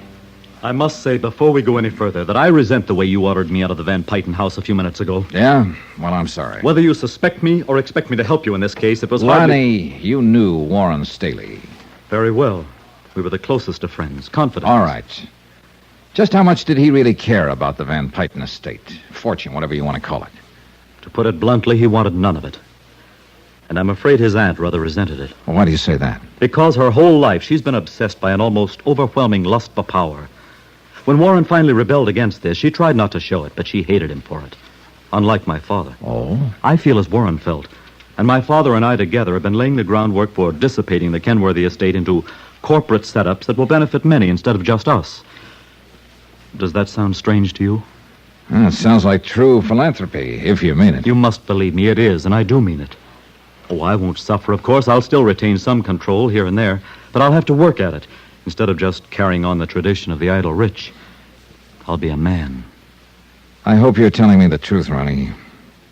I must say, before we go any further, that I resent the way you ordered me out of the Van Payton house a few minutes ago. Yeah? Well, I'm sorry. Whether you suspect me or expect me to help you in this case, it was Lonnie, you knew Warren Staley. Very well. We were the closest of friends, confidants. All right. Just how much did he really care about the Van Payton estate? Fortune, whatever you want to call it. To put it bluntly, he wanted none of it. And I'm afraid his aunt rather resented it. Well, why do you say that? Because her whole life she's been obsessed by an almost overwhelming lust for power. When Warren finally rebelled against this, she tried not to show it, but she hated him for it. Unlike my father. Oh? I feel as Warren felt. And my father and I together have been laying the groundwork for dissipating the Kenworthy estate into corporate setups that will benefit many instead of just us. Does that sound strange to you? It sounds like true philanthropy, if you mean it. You must believe me, it is, and I do mean it. Oh, I won't suffer, of course. I'll still retain some control here and there, but I'll have to work at it instead of just carrying on the tradition of the idle rich. I'll be a man. I hope you're telling me the truth, Ronnie.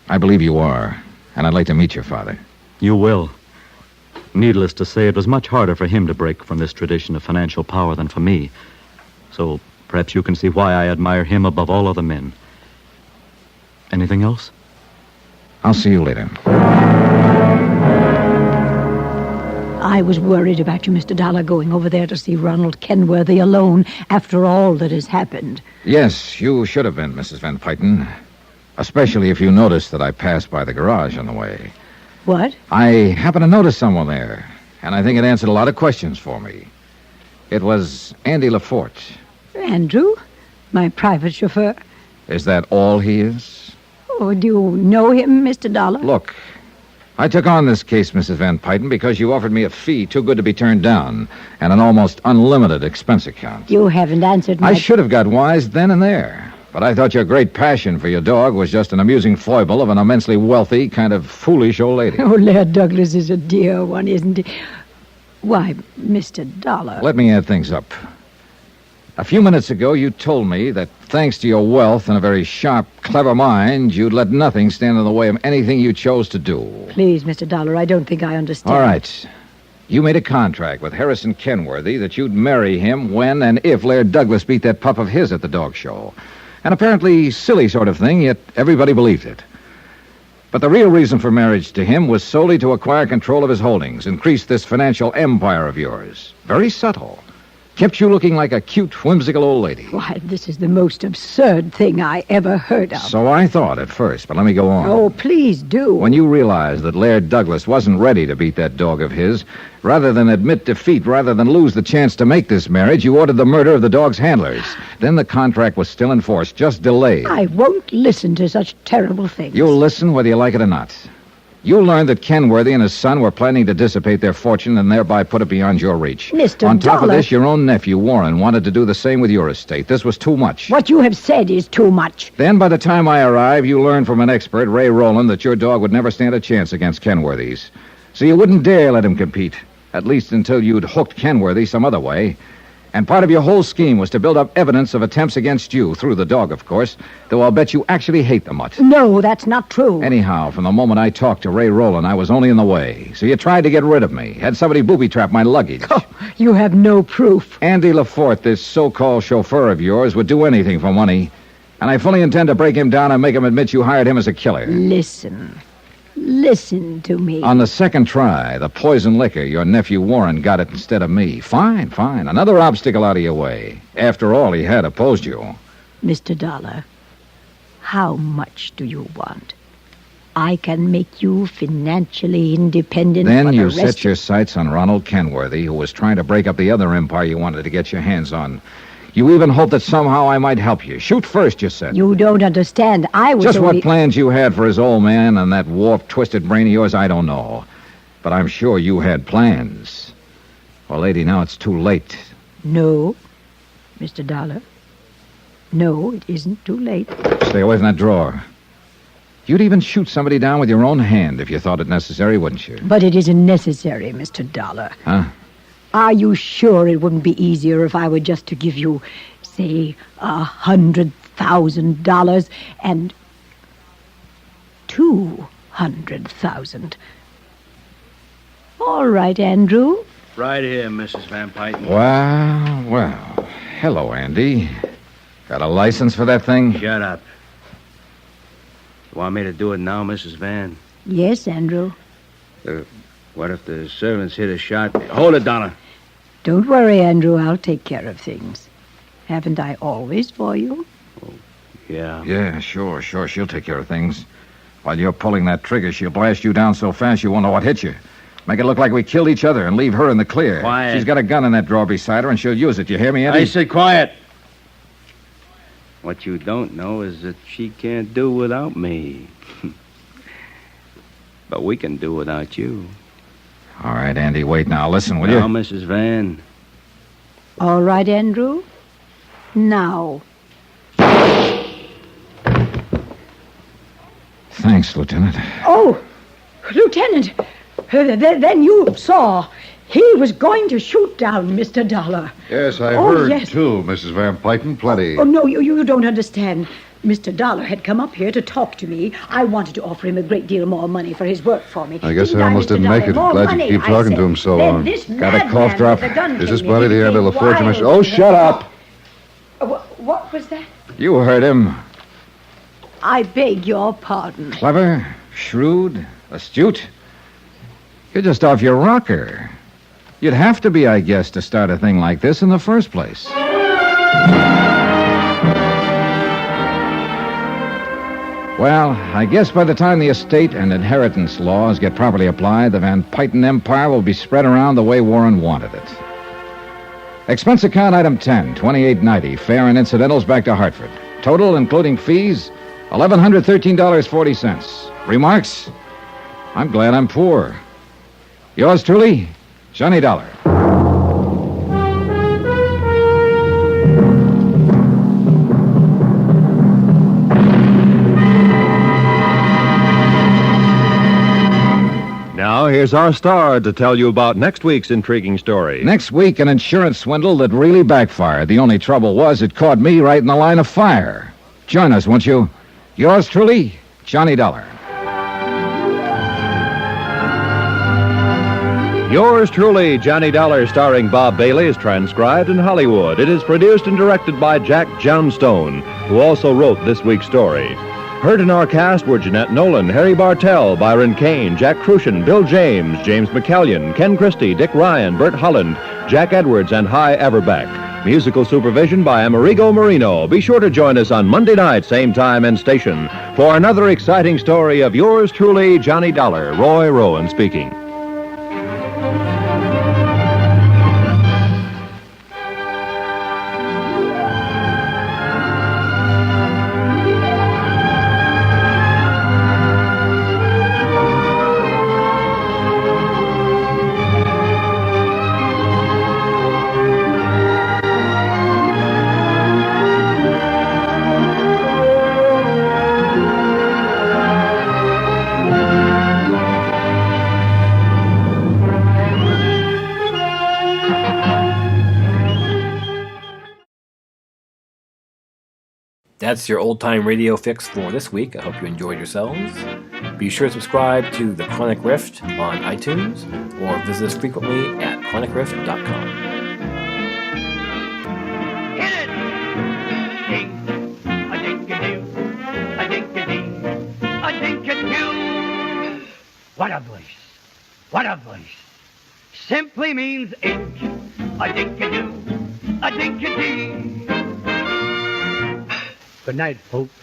I believe you are, and I'd like to meet your father. You will. Needless to say, it was much harder for him to break from this tradition of financial power than for me. So perhaps you can see why I admire him above all other men. Anything else? I'll see you later. I was worried about you, Mr. Dollar, going over there to see Ronald Kenworthy alone after all that has happened. Yes, you should have been, Mrs. Van Payton. Especially if you noticed that I passed by the garage on the way. What? I happened to notice someone there, and I think it answered a lot of questions for me. It was Andy LaFort. Andrew? My private chauffeur? Is that all he is? Oh, do you know him, Mr. Dollar? Look, I took on this case, Mrs. Van Payton, because you offered me a fee too good to be turned down and an almost unlimited expense account. You haven't answered my... I should have got wise then and there, but I thought your great passion for your dog was just an amusing foible of an immensely wealthy, kind of foolish old lady. Oh, Laird Douglas is a dear one, isn't he? Why, Mr. Dollar... Let me add things up. A few minutes ago, you told me that thanks to your wealth and a very sharp, clever mind, you'd let nothing stand in the way of anything you chose to do. Please, Mr. Dollar, I don't think I understand. All right. You made a contract with Harrison Kenworthy that you'd marry him when and if Laird Douglas beat that pup of his at the dog show. An apparently silly sort of thing, yet everybody believed it. But the real reason for marriage to him was solely to acquire control of his holdings, increase this financial empire of yours. Very subtle. Kept you looking like a cute, whimsical old lady. Why, this is the most absurd thing I ever heard of. So I thought at first, but let me go on. Oh, please do. When you realized that Laird Douglas wasn't ready to beat that dog of his, rather than admit defeat, rather than lose the chance to make this marriage, you ordered the murder of the dog's handlers. Then the contract was still in force, just delayed. I won't listen to such terrible things. You'll listen whether you like it or not. You learned that Kenworthy and his son were planning to dissipate their fortune and thereby put it beyond your reach. Mr. On top of Dollar. this, your own nephew, Warren, wanted to do the same with your estate. This was too much. What you have said is too much. Then, by the time I arrived, you learned from an expert, Ray Rowland, that your dog would never stand a chance against Kenworthy's. So you wouldn't dare let him compete, at least until you'd hooked Kenworthy some other way. And part of your whole scheme was to build up evidence of attempts against you, through the dog, of course, though I'll bet you actually hate the mutt. No, that's not true. Anyhow, from the moment I talked to Ray Rowland, I was only in the way. So you tried to get rid of me, had somebody booby-trap my luggage. Oh, you have no proof. Andy LaFort, this so-called chauffeur of yours, would do anything for money. And I fully intend to break him down and make him admit you hired him as a killer. Listen. Listen to me. On the second try, the poison liquor, your nephew Warren got it instead of me. Fine. Another obstacle out of your way. After all, he had opposed you. Mr. Dollar, how much do you want? I can make you financially independent. Then for you the rest set your sights on Ronald Kenworthy, who was trying to break up the other empire you wanted to get your hands on. You even hoped that somehow I might help you. Shoot first, you said. You don't understand. I was Just only... what plans you had for his old man and that warped, twisted brain of yours, I don't know. But I'm sure you had plans. Well, lady, now it's too late. No, Mr. Dollar. No, it isn't too late. Stay away from that drawer. You'd even shoot somebody down with your own hand if you thought it necessary, wouldn't you? But it isn't necessary, Mr. Dollar. Huh? Are you sure it wouldn't be easier if I were just to give you, say, $100,000 and $200,000? All right, Andrew. Right here, Mrs. Van Pyten. Well. Hello, Andy. Got a license for that thing? Shut up. You want me to do it now, Mrs. Van? Yes, Andrew. What if the servants hit a shot? Hold it, Donna. Don't worry, Andrew. I'll take care of things. Haven't I always for you? Yeah. Yeah, sure. She'll take care of things. While you're pulling that trigger, she'll blast you down so fast you won't know what hit you. Make it look like we killed each other and leave her in the clear. Quiet. She's got a gun in that drawer beside her, and she'll use it. You hear me, Andy? I said quiet. What you don't know is that she can't do without me. But we can do without you. All right, Andy, wait now. Listen, will you? Now, Mrs. Van. All right, Andrew. Now. Thanks, Lieutenant. Oh, Lieutenant. Then you saw. He was going to shoot down Mr. Dollar. Yes, I Oh, heard, yes. too, Mrs. Van Pyten. Plenty. Oh, no, you don't understand. Mr. Dollar had come up here to talk to me. I wanted to offer him a great deal more money for his work for me. I guess Didn't I almost Mr. didn't Dollar? make it. More Glad money, you keep I talking said. to him so Then long. this Got a madman cough drop? with the gun Is this came in Buddy, and the end of the became fortune? wild. Oh, shut up! What was that? You heard him. I beg your pardon. Clever, shrewd, astute. You're just off your rocker. You'd have to be, I guess, to start a thing like this in the first place. Well, I guess by the time the estate and inheritance laws get properly applied, the Van Pyten empire will be spread around the way Warren wanted it. Expense account item 10, $28.90, fare and incidentals back to Hartford. Total, including fees, $1,113.40. Remarks? I'm glad I'm poor. Yours truly, Johnny Dollar. Now, here's our star to tell you about next week's intriguing story. Next week, an insurance swindle that really backfired. The only trouble was it caught me right in the line of fire. Join us, won't you? Yours truly, Johnny Dollar. Yours truly, Johnny Dollar, starring Bob Bailey, is transcribed in Hollywood. It is produced and directed by Jack Johnstone, who also wrote this week's story. Heard in our cast were Jeanette Nolan, Harry Bartell, Byron Kane, Jack Crucian, Bill James, James McCallion, Ken Christie, Dick Ryan, Bert Holland, Jack Edwards, and Hy Averback. Musical supervision by Amerigo Marino. Be sure to join us on Monday night, same time and station, for another exciting story of yours truly, Johnny Dollar. Roy Rowan speaking. That's your old-time radio fix for this week. I hope you enjoyed yourselves. Be sure to subscribe to The Chronic Rift on iTunes or visit us frequently at chronicrift.com. Hit it! Ding, a ding, What a voice. What a voice. Simply means ink. A dink-a-doo. A dink-a-dee. Good night, folks.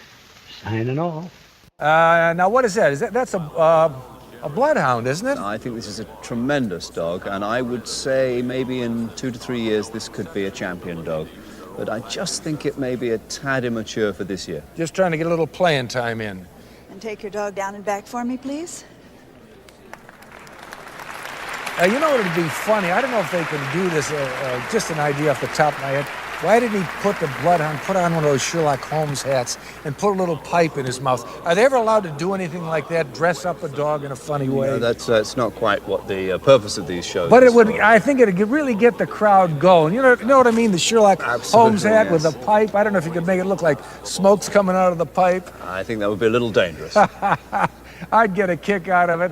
Signing off. Now, what is that? That's a bloodhound, isn't it? I think this is a tremendous dog, and I would say maybe in 2 to 3 years this could be a champion dog. But I just think it may be a tad immature for this year. Just trying to get a little playing time in. And take your dog down and back for me, please. You know what would be funny? I don't know if they can do this, just an idea off the top of my head. Why didn't he put on one of those Sherlock Holmes hats and put a little pipe in his mouth? Are they ever allowed to do anything like that, dress up a dog in a funny way? No, that's not quite what the purpose of these shows But is. I think it would really get the crowd going. You know what I mean? The Sherlock Holmes hat with the pipe. I don't know if you could make it look like smoke's coming out of the pipe. I think that would be a little dangerous. I'd get a kick out of it.